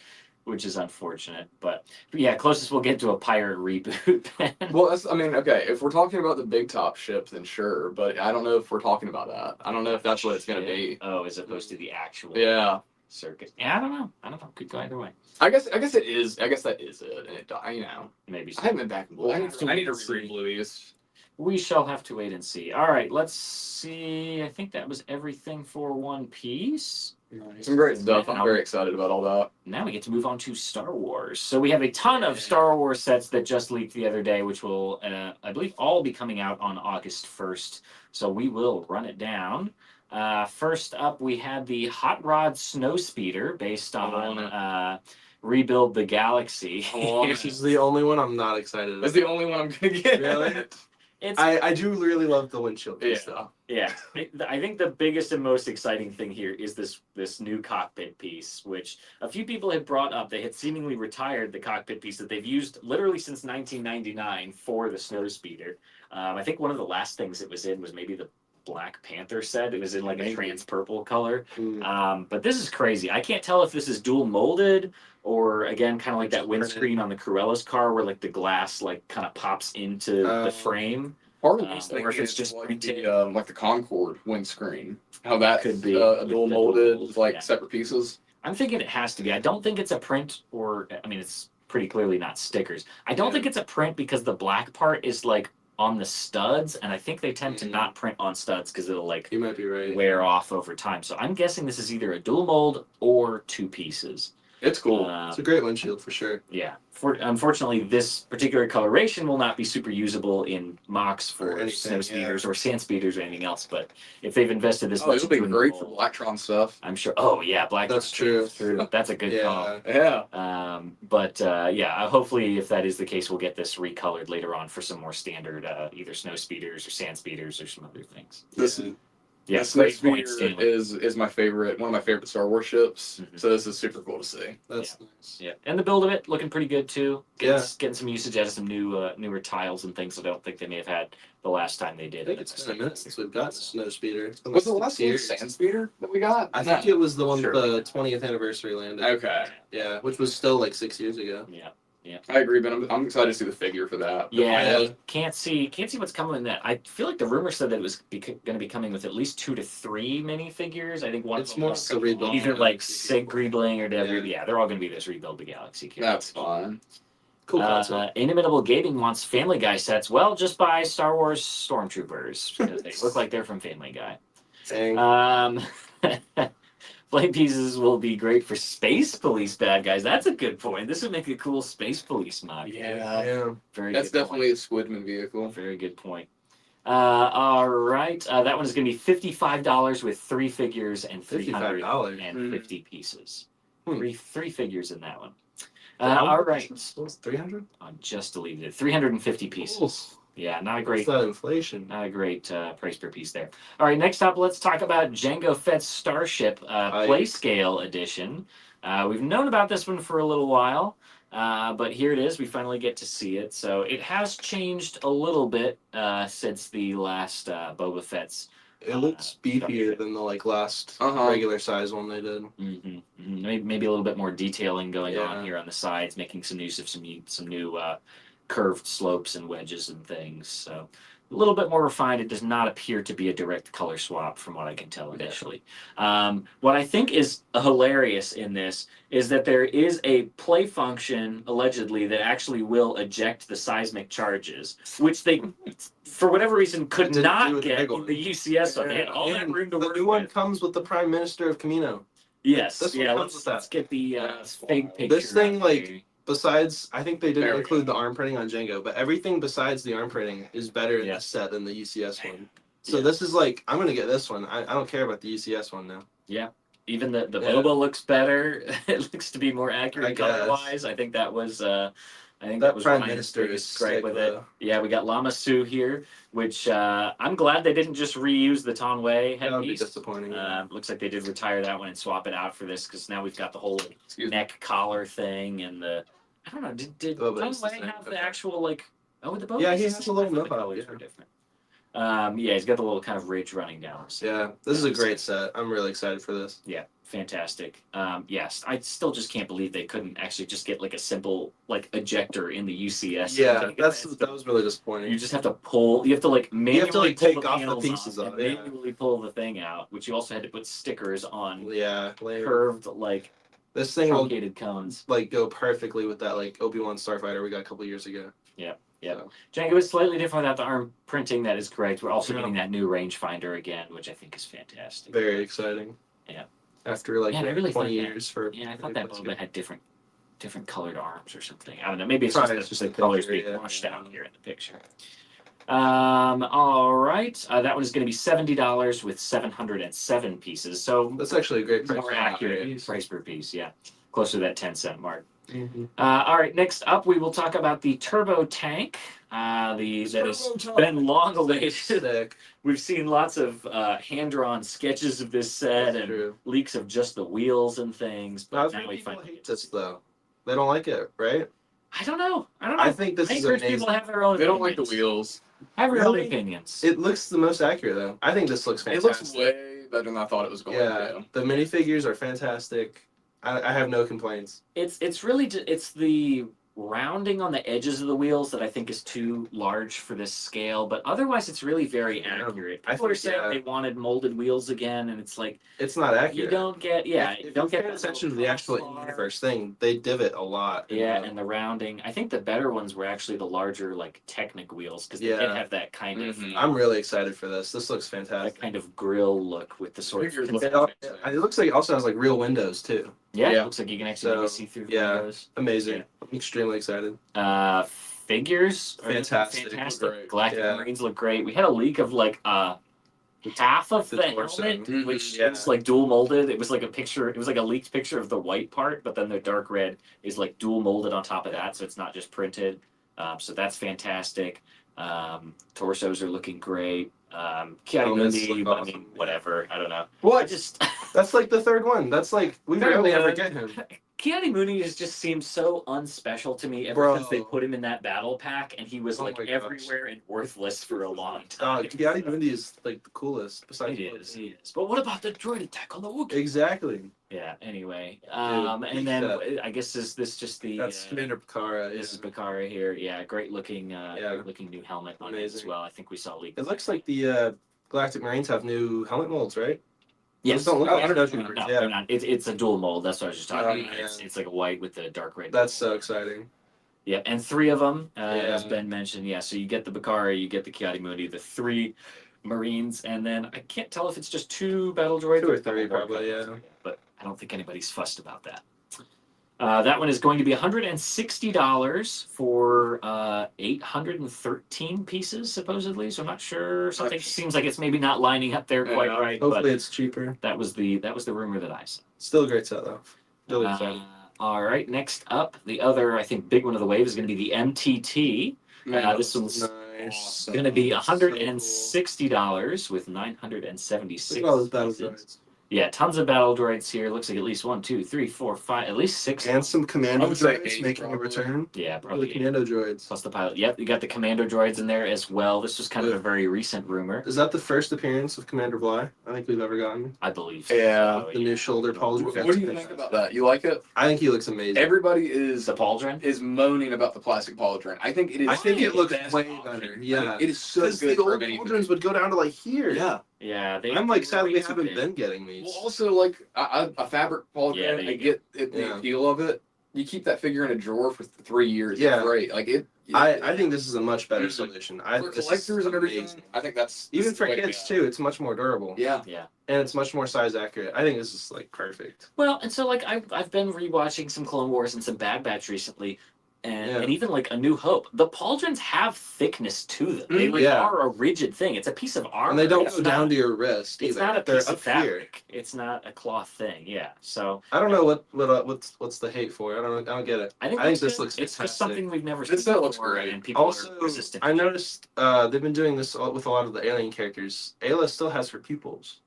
which is unfortunate. But yeah, closest we'll get to a pirate reboot. Well, okay, if we're talking about the big top ship, then sure, but I don't know if we're talking about that. I don't know if that's what it's going to be. Oh, as opposed to the actual circus. Yeah, I don't know. Could go either way. I guess it is. I guess that is it. And it, maybe. So. I haven't been back in Blue. I need to reread Blue's. We shall have to wait and see. All right, let's see. I think that was everything for One Piece. Some great stuff. I'm very excited about all that. Now we get to move on to Star Wars. So we have a ton of Star Wars sets that just leaked the other day, which will, I believe, all be coming out on August 1st. So we will run it down. First up, we had the Hot Rod Snowspeeder based on Rebuild the Galaxy. This is the only one I'm not excited about. It's the only one I'm going to get. Really? I do really love the windshield stuff. Yeah, I think the biggest and most exciting thing here is this new cockpit piece, which a few people had brought up. They had seemingly retired the cockpit piece that they've used literally since 1999 for the Snowspeeder. I think one of the last things it was in was maybe the Black Panther set. It was in like a trans purple color. But this is crazy. I can't tell if this is dual molded or again kind of like that windscreen on the Cruella's car where like the glass like kind of pops into the frame. Part of this thing is just like the Concorde windscreen. How that could be a dual molded separate pieces. I'm thinking it has to be. I don't think it's a print it's pretty clearly not stickers. I don't think it's a print because the black part is like on the studs, and I think they tend to not print on studs because it'll you might be right. wear off over time. So I'm guessing this is either a dual mold or 2 pieces. It's cool. It's a great windshield for sure. Yeah. Unfortunately, this particular coloration will not be super usable in mocks for snow speeders or sand speeders or anything else. But if they've invested this much, it'll be great for Blacktron stuff. I'm sure. Oh yeah, Blacktron. That's true. That's a good call. Yeah. Hopefully, if that is the case, we'll get this recolored later on for some more standard either snow speeders or sand speeders or some other things. Yeah, the Snow great point, Speeder Stanley. is my favorite, one of my favorite Star Wars ships. Mhm. So this is super cool to see. That's nice. Yeah, and the build of it looking pretty good too. Yeah. Getting some usage out of some newer tiles and things. I don't think they may have had the last time they did. I think it's been a minute since we've gotten a Snow Speeder. It's been Was the like last 6 one years. Sand Speeder that we got? I think it was the one Sure. with the 20th anniversary landing. Okay. Yeah, which was still like 6 years ago. Yeah. I agree, but I'm excited to see the figure for that. The Yeah, pilot. can't see what's coming in that. I feel like the rumor said that it was going to be coming with at least 2 to 3 minifigures. I think one It's of them more was so rebuild. either like Sig Greebling or Dev. Yeah. Yeah, they're all going to be this Rebuild the Galaxy characters. That's fine. Cool concept. Inimitable Gaming wants Family Guy sets. Well, just buy Star Wars Stormtroopers because they look like they're from Family Guy. Dang. Flame pieces will be great for Space Police bad guys. That's a good point. This would make a cool Space Police mod. Yeah. Very That's good definitely a Squidman vehicle. point. Very good point. All right. That one is going to be $55 with 3 figures and $55. 350 pieces. Hmm. Three figures in that one. How All much right. was it? 300? I just deleted it. 350 pieces. Yeah, not a great. What's that inflation? Not a great price per piece there. All right, next up, let's talk about Jango Fett's Starship Playscale Edition. We've known about this one for a little while, but here it is. We finally get to see it. So it has changed a little bit since the last Boba Fett's. It looks beefier than the last regular size one they did. Maybe a little bit more detailing going on Yeah. here on the sides, making some use of some new curved slopes and wedges and things. So a little bit more refined. It does not appear to be a direct color swap from what I can tell initially. What I think is hilarious in this is that there is a play function, allegedly, that actually will eject the seismic charges, which they, for whatever reason, could Didn't do not with get Egg in one. the UCS one. They had all that And room to the work new one with. comes with the Prime Minister of Camino. Yes. This one Yeah, comes with that. let's get the That's fake wild. picture. This thing, up like, here. Besides, I think they didn't There we include go. the arm printing on Django, but everything besides the arm printing is better in Yeah. this set than the UCS one. So Yeah. this is like, I'm gonna get this one. I don't care about the UCS one now. Even the Yeah. Boba looks better. It looks to be more accurate I guess. color wise. I think that was That was Prime Ryan's Minister biggest is gripe sick, with though. it. Yeah, we got Lama Su here, which I'm glad they didn't just reuse the Tonwei That would be headpiece. disappointing. Looks like they did retire that one and swap it out for this because now we've got the whole neck collar thing and the I don't know. Did Boba is the Tonwei same, have the okay. actual like? Oh, the Boba. Yeah, is he the has same. a little I thought the nub out, colors yeah. were different. Yeah, he's got the little kind of ridge running down. So. Yeah, this is a great set. I'm really excited for this. Yeah, fantastic. Yes, I still just can't believe they couldn't actually just get like a simple like ejector in the UCS. Yeah, Like, that was really disappointing. you just have to pull. You have to like manually pull take the off the panels pieces off off, and yeah. manually pull the thing out, which you also had to put stickers on Yeah, lame. curved like This thing will truncated cones. like go perfectly with that like Obi-Wan Starfighter we got a couple years ago. Yeah. So, Django is slightly different without the arm printing. That is correct. We're also Yeah. getting that new rangefinder again, which I think is fantastic. very exciting. Yeah. After like Man, I really 20 thought that- years for Yeah, I thought that Boba Boba had different colored arms or something. I don't know. Maybe it's Probably just just the the colors picture, being yeah. washed out here in the picture. All right. That one is going to be $70 with 707 pieces. So That's actually a great price. more accurate price per piece. Yeah, closer to that 10-cent mark. Mhm. All right. Next up, we will talk about the turbo tank. That has been long awaited. Sick. We've seen lots of hand-drawn sketches of this set That's and true. leaks of just the wheels and things. But I've now heard we people finally hate this though. They don't like it, right? I don't know. I think this I is encourage amazing. people to have their own. They don't like the opinions. wheels. Have your own Really? opinions. It looks the most accurate though. I think this looks It fantastic. looks way better than I thought it was going Yeah, to. the minifigures are fantastic. I have no complaints. It's really it's the rounding on the edges of the wheels that I think is too large for this scale. But otherwise, it's really very Yeah. accurate. I People are think, saying yeah. they wanted molded wheels again, and it's like It's not accurate. you don't get you If don't you get pay that attention to little the actual crossbar. universe thing. They divot a lot. in Yeah, the- and the rounding. I think the better ones were actually the larger, like Technic wheels, because they did Yeah. have that kind of Mhm. I'm really excited for this. This looks that fantastic. kind of grill look with the sort of. Figures It, look al- it looks like it also has like real windows too. Yeah, Yeah. it looks like you can actually maybe So, see through the yeah. windows. Amazing. Yeah. I'm extremely excited. Figures are Fantastic. fantastic. Great. Galactic Yeah. Marines look great. We had a leak of like half of The the torso. helmet, Mhm. which Yeah. was like dual molded. It was like a picture. It was like a leaked picture of the white part, but then the dark red is like dual molded on top of that, so it's not just printed. So that's fantastic. Torsos are looking great. Chiari Mundi, look I awesome, mean, whatever. I don't know. What? I just That's like the third one. That's like we Third rarely ever one. get him. Chiari Mundi just seems so unspecial to me ever since they Bro. put him in that battle pack, and he was Oh like my gosh. everywhere and worthless for a long time. Chiari Mundi is like the coolest. Besides It is, he is. But what about the droid attack on the Wookiee? Exactly. Yeah. Anyway, Dude, and then I guess is this just the That's Commander Bakara. this is Bakara here. Yeah, great looking new helmet on it as Amazing. well. I think we saw leaked. It looks like the Galactic Marines have new helmet molds, right? Yes. Those don't look Oh, like 100%. Snowtroopers. No, Yeah. they're not. It's a dual mold. That's what I was just talking Oh, about. yeah. It's like a white with the dark red. That's so exciting. Yeah, and 3 of them, as Yeah. Ben mentioned. Yeah, so you get the Bakari, you get the Chiari Mundi, the 3 Marines, and then I can't tell if it's just 2 battle droids 2 or a couple 3 more probably, colors. yeah. But I don't think anybody's fussed about that. That one is going to be $160 for 813 pieces, supposedly. So I'm not sure. Something seems like it's maybe not lining up there quite right. Hopefully but it's cheaper. that was the rumor that I saw. Still a great set though. Really exciting. All right, next up, the other I think big one of the wave is going to be the MTT. This one's nice. going to be $160 with Look 976 at all those battle pieces. droids. Yeah, tons of battle droids here. Looks like at least 1, 2, 3, 4, 5, at least 6. And some commando I would say droids 8 making a probably. return. Yeah, Look at probably the 8. commando droids. Plus the pilot. Yep, you got the commando droids in there as well. This was kind of a very recent rumor, Is that the first appearance of Commander Bly I think we've ever gotten? I believe. Yeah. The new shoulder pauldron. What do you think about that? You like it? I think he looks amazing. Everybody is The pauldron? moaning about the plastic pauldron. I think it is. I think it looks best way option. better. Yeah. It is so Because good the for old many pauldrons would go down to like here. Yeah. Yeah, I'm like sad way we too haven't big. been getting these. Well, also like a fabric pauldron. Yeah, there you I get it, the Yeah. appeal of it. You keep that figure in a drawer for 3 years. Yeah. It's great. Like it. I think this is a much better Mhm. solution. For collectors and everything. I think that's Even for the way to kids go. too, it's much more durable. Yeah. Yeah. And it's much more size accurate. I think this is like perfect. Well, and so like I've been rewatching some Clone Wars and some Bad Batch recently, and even like A New Hope. The pauldrons have thickness to them. They like Yeah. are a rigid thing. It's a piece of armor. And they don't It's go not- down to your wrist It's either. not a They're piece of up here. fabric. It's not a cloth thing. Yeah. So I don't know what's the hate for. I don't get it. I think this good. looks It's just fantastic. something we've never seen This set looks before, great. and people Also, are resistant. I noticed they've been doing this with a lot of the alien characters. Ayla still has her pupils.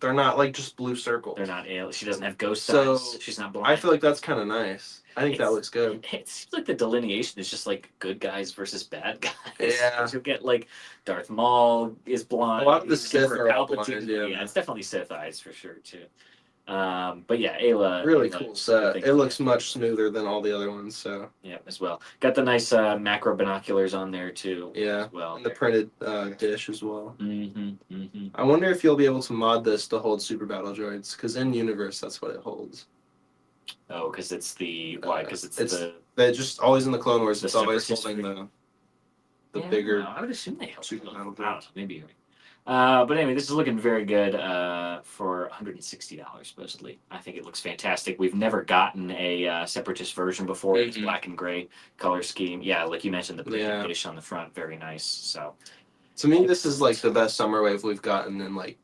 They're not like just blue circles. They're not alien. She doesn't have ghost So, eyes. She's not blind. I feel like that's kind of nice. I think that It's- looks good. It seems like the delineation is just like good guys versus bad guys. Yeah. You'll get like Darth Maul is blind. A lot of the Sith Emperor are all Palpatine- blind, yeah. It's definitely Sith eyes for sure too. But yeah, Ayla. Really Ayla, cool good set. thing. It looks much smoother than all the other ones. So Yeah, as well. Got the nice macro binoculars on there too. yeah, As well. and the printed dish as well. Mm-hmm. I wonder if you'll be able to mod this to hold super battle droids, because in universe that's what it holds. Oh, because it's the why? Because it's the They're just always in the Clone Wars. The It's always separate holding the Yeah, bigger. I would assume they help. super I battle don't know, droids. maybe. You're right. But anyway, this is looking very good for $160 supposedly. I think it looks fantastic. We've never gotten a separatist version before. It's Mhm. black and gray color scheme. Yeah, like you mentioned, the printed Yeah. dish on the front, very nice. So To me, this is like the best summer wave we've gotten in like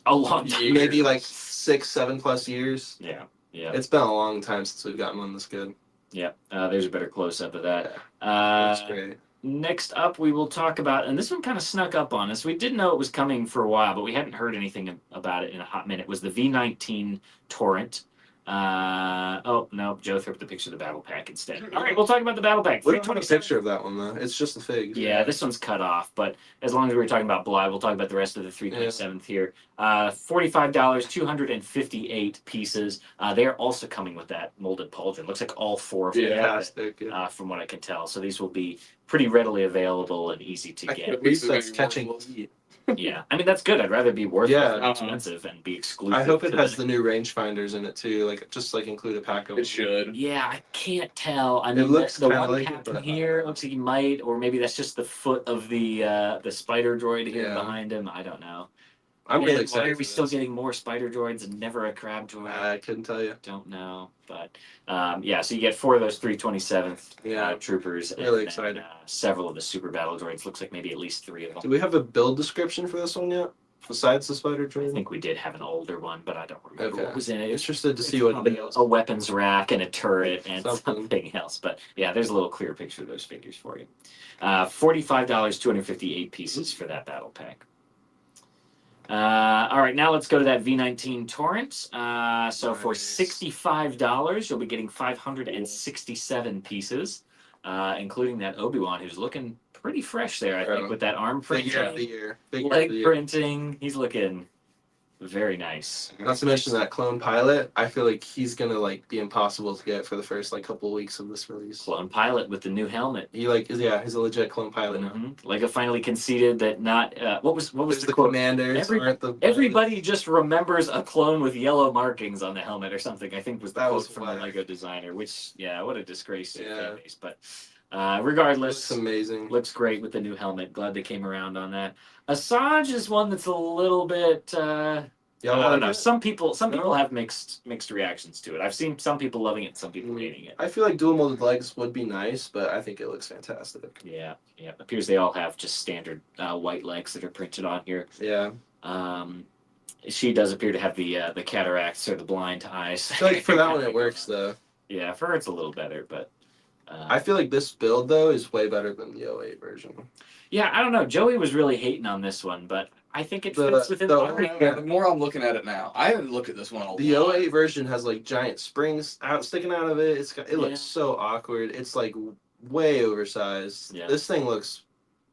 a long time. maybe like 6-7+ years. Yeah, yeah, It's been a long time since we've gotten one this good. yeah. There's a better close up of that. That's great. Next up, we will talk about, and this one kind of snuck up on us. We did know it was coming for a while, but we hadn't heard anything about it in a hot minute. Was the V19 Torrent? Oh no, Joe threw up the picture of the battle pack instead. All right, we'll talk about the battle pack. We don't have a 327. picture of that one though. It's just the figs. Yeah, this one's cut off, but as long as we're talking about Bly, we'll talk about the rest of the 327th here. $45, 258 pieces. They're also coming with that molded pauldron. Looks like all 4 of them have it, Fantastic. Yeah. from what I can tell. So these will be pretty readily available and easy to get. At least that's catching heat. Yeah, I mean that's good. I'd rather be worth Yeah. than expensive and be exclusive. I hope it to has the new rangefinders in it too. Like just like include a pack of them. It should. Yeah, I can't tell. I mean, looks the kinda one like it, captain but- here looks like he might, or maybe that's just the foot of the spider droid here Yeah. behind him. I don't know. I'm Again, really excited. Why are we for still this. getting more spider droids and never a crab droid? I couldn't tell you. Don't know, but yeah. So you get 4 of those 327th Yeah. troopers. Really and excited. Then, several of the super battle droids. Looks like maybe at least 3 of them. Do we have a build description for this one yet? besides the Spider I Jordan? think we did have an older one, but I don't remember what was in it. Interested to It's see what probably a weapons rack and a turret and Something. something else. But yeah, there's a little clear picture of those figures for you. $45, 258 pieces for that battle pack. All right, now let's go to that V19 Torrent. So for $65, you'll be getting 567 pieces, including that Obi-Wan, who's looking pretty fresh there, I think, with that arm printing, Figure of the year. leg printing. He's looking very nice. Not to mention that clone pilot. I feel like he's gonna like be impossible to get for the first like couple of weeks of this release. Clone pilot with the new helmet. He's a legit clone pilot now. Lego finally conceded that not what was the quote? Commanders aren't the Everybody just remembers a clone with yellow markings on the helmet or something. I think was the quote from the Lego designer. Which what a disgrace to the fan base. But regardless, looks amazing. Looks great with the new helmet. Glad they came around on that. Asajj is one that's a little bit. I don't know. Some people have mixed reactions to it. I've seen some people loving it, some people hating it. I feel like dual molded legs would be nice, but I think it looks fantastic. Yeah. Appears they all have just standard white legs that are printed on here. Yeah. She does appear to have the cataracts or the blind eyes. I feel like for that one it works though. Yeah, for her it's a little better, but I feel like this build though is way better than the 08 version. Yeah, I don't know. Joey was really hating on this one, but I think it fits within the more I'm looking at it now, I haven't looked at this one a lot. The 08 version has like giant springs sticking out of it. It looks so awkward. It's like way oversized. Yeah. This thing looks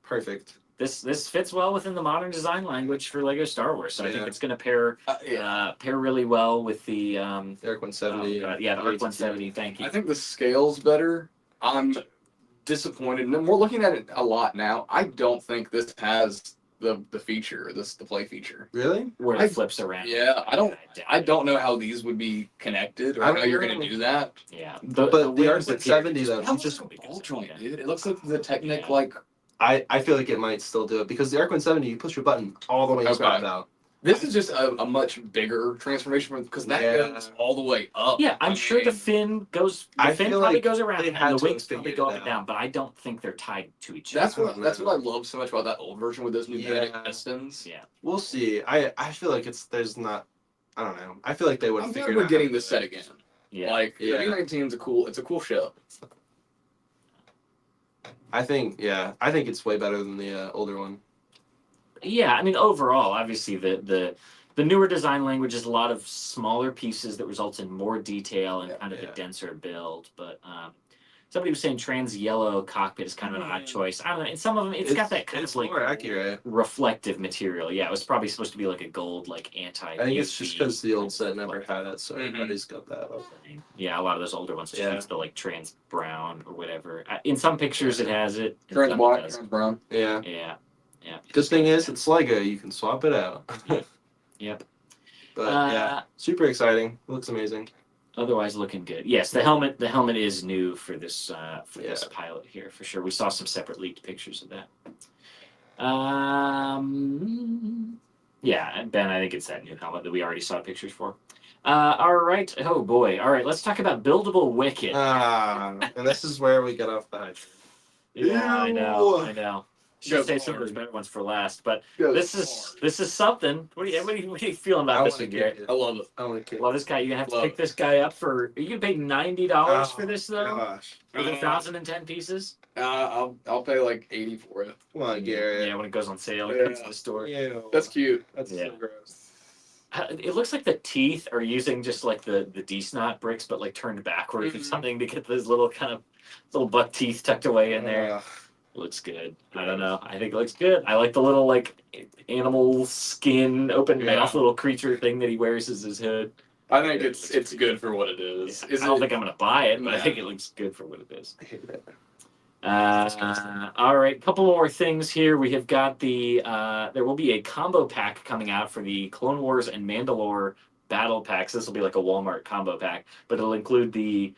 perfect. This fits well within the modern design language for Lego Star Wars. So I think it's going to pair really well with the ARC 170. the ARC 170. Thank you. I think the scale's better. I'm disappointed. And we're looking at it a lot now. I don't think this has the feature, the play feature. Really? Where it flips around. Yeah, I don't know how these would be connected or how you're going to do that. Yeah. But the ARC 170 though, it's just ball joint, dude. It looks like the Technic like. I feel like it might still do it because the ARC 170, you push your button all the way out. This is just a much bigger transformation because that goes all the way up. Yeah, I'm sure the fin goes. The fin probably goes around, and the wings probably go up and down. But I don't think they're tied to each other. That's what I love so much about that old version with those pneumatic pistons. Yeah, we'll see. I feel like there's not. I don't know. I feel like they would. I'm glad we're getting this set again. Yeah, like the V19 is a cool show. I think it's way better than the older one. Yeah, I mean overall, obviously the newer design language is a lot of smaller pieces that results in more detail and kind of a denser build. But somebody was saying trans yellow cockpit is kind of an odd choice. I don't know. In some of them, it's got that kind of like more accurate reflective material. Yeah, it was probably supposed to be like a gold like anti. I think it's just because the old set never had it, so everybody's got that. Yeah, a lot of those older ones just use the like trans brown or whatever. In some pictures, it has it. Trans black, trans brown. Yeah. Yeah. Good thing is, it's Lego. You can swap it out. Yep. But super exciting. Looks amazing. Otherwise, looking good. Yes, the helmet is new for this this pilot here for sure. We saw some separate leaked pictures of that. Yeah, Ben, I think it's that new helmet that we already saw pictures for. All right. Oh boy. All right. Let's talk about buildable Wicket. And this is where we get off the hype. Yeah, I know. Should say some of those better ones for last, but this is something. What are you feeling about this one, Garrett? I love it. I want to love this guy. You're gonna have to pick this guy up for. Are you gonna pay $90 for this though? Gosh. For 1,010 pieces? I'll pay like 80 for it. Come on, Garrett. Yeah, when it goes on sale, it comes to the store. Yeah, that's cute. That's so gross. It looks like the teeth are using just like the D-snot bricks, but like turned backwards or something to get those little buck teeth tucked away in there. Looks good. I don't know. I think it looks good. I like the little like animal skin, open mouth little creature thing that he wears as his hood. I think it's good for what it is. I don't think I'm gonna buy it, but I think it looks good for what it is. I hate it. All right, couple more things here. We have got there will be a combo pack coming out for the Clone Wars and Mandalore battle packs. This will be like a Walmart combo pack, but it'll include the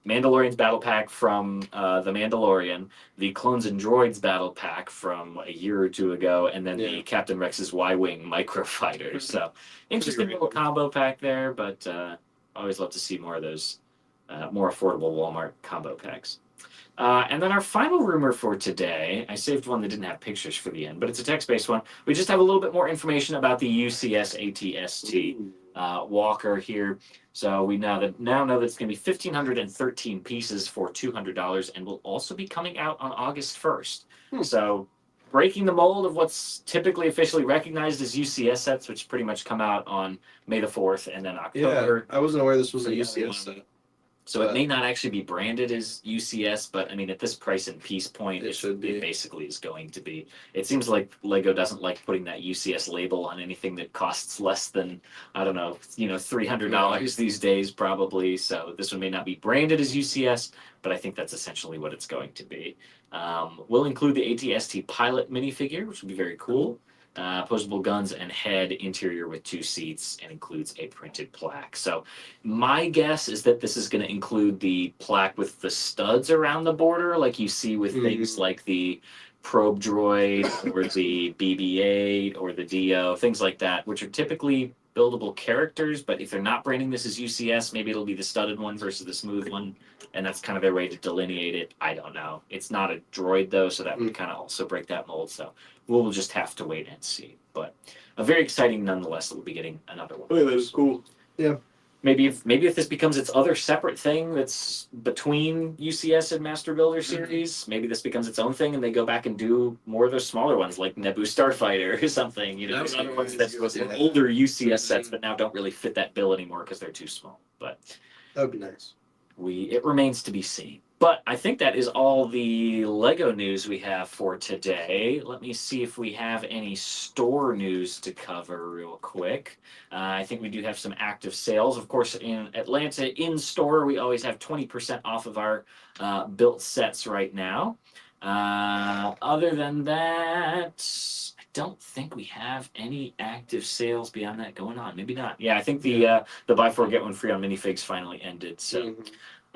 Mandalorian's battle pack from The Mandalorian, the Clones and Droids battle pack from a year or two ago, and then the Captain Rex's Y-Wing microfighter. So interesting little combo pack there, but always love to see more of those more affordable Walmart combo packs. And then our final rumor for today, I saved one that didn't have pictures for the end, but it's a text-based one. We just have a little bit more information about the UCS ATST walker here. So we now know that it's going to be 1,513 pieces for $200, and will also be coming out on August 1st. So breaking the mold of what's typically officially recognized as UCS sets, which pretty much come out on May the 4th and then October. Yeah, I wasn't aware this was a UCS set. So it may not actually be branded as UCS, but I mean, at this price and piece point, it basically is going to be. It seems like Lego doesn't like putting that UCS label on anything that costs less than, I don't know, $300 these days probably. So this one may not be branded as UCS, but I think that's essentially what it's going to be. We'll include the ATST pilot minifigure, which will be very cool. Posable guns and head, interior with 2 seats, and includes a printed plaque. So my guess is that this is going to include the plaque with the studs around the border, like you see with things like the probe droid or the BB-8 or the Dio, things like that, which are typically buildable characters, but if they're not branding this as UCS, maybe it'll be the studded one versus the smooth one, and that's kind of their way to delineate it. I don't know. It's not a droid, though, so that would kind of also break that mold, so we'll just have to wait and see. But very exciting nonetheless that we'll be getting another one. Oh, that is cool. Yeah. Maybe if this becomes its other separate thing that's between UCS and Master Builder series, maybe this becomes its own thing and they go back and do more of those smaller ones like Naboo Starfighter or something. There's other ones that are older UCS sets but now don't really fit that bill anymore because they're too small. But that would be nice. It remains to be seen. But I think that is all the Lego news we have for today. Let me see if we have any store news to cover real quick. I think we do have some active sales. Of course, in Atlanta, in store, we always have 20% off of our built sets right now. Other than that, I don't think we have any active sales beyond that going on. Maybe not. Yeah, I think the buy 4 get 1 free on minifigs finally ended. So.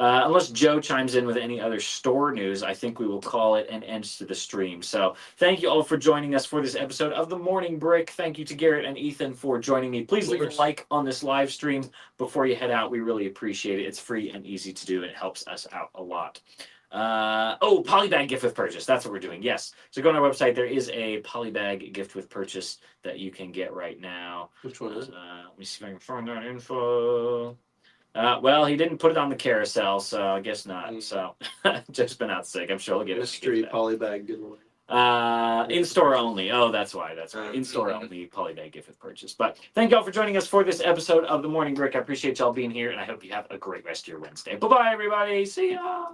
Unless Joe chimes in with any other store news, I think we will call it an end to the stream. So thank you all for joining us for this episode of The Morning Brick. Thank you to Garrett and Ethan for joining me. Please leave a like on this live stream before you head out. We really appreciate it. It's free and easy to do, and it helps us out a lot. Polybag gift with purchase. That's what we're doing. Yes. So go on our website. There is a Polybag gift with purchase that you can get right now. Which one is it? Let me see if I can find that info. Well, he didn't put it on the carousel, so I guess not. So, just been out sick. I'm sure he'll get it. Mystery polybag giveaway. In store only. Oh, that's why. That's why. In store only. Polybag gift with purchase. But thank y'all for joining us for this episode of The Morning Brick. I appreciate y'all being here, and I hope you have a great rest of your Wednesday. Bye bye, everybody. See ya.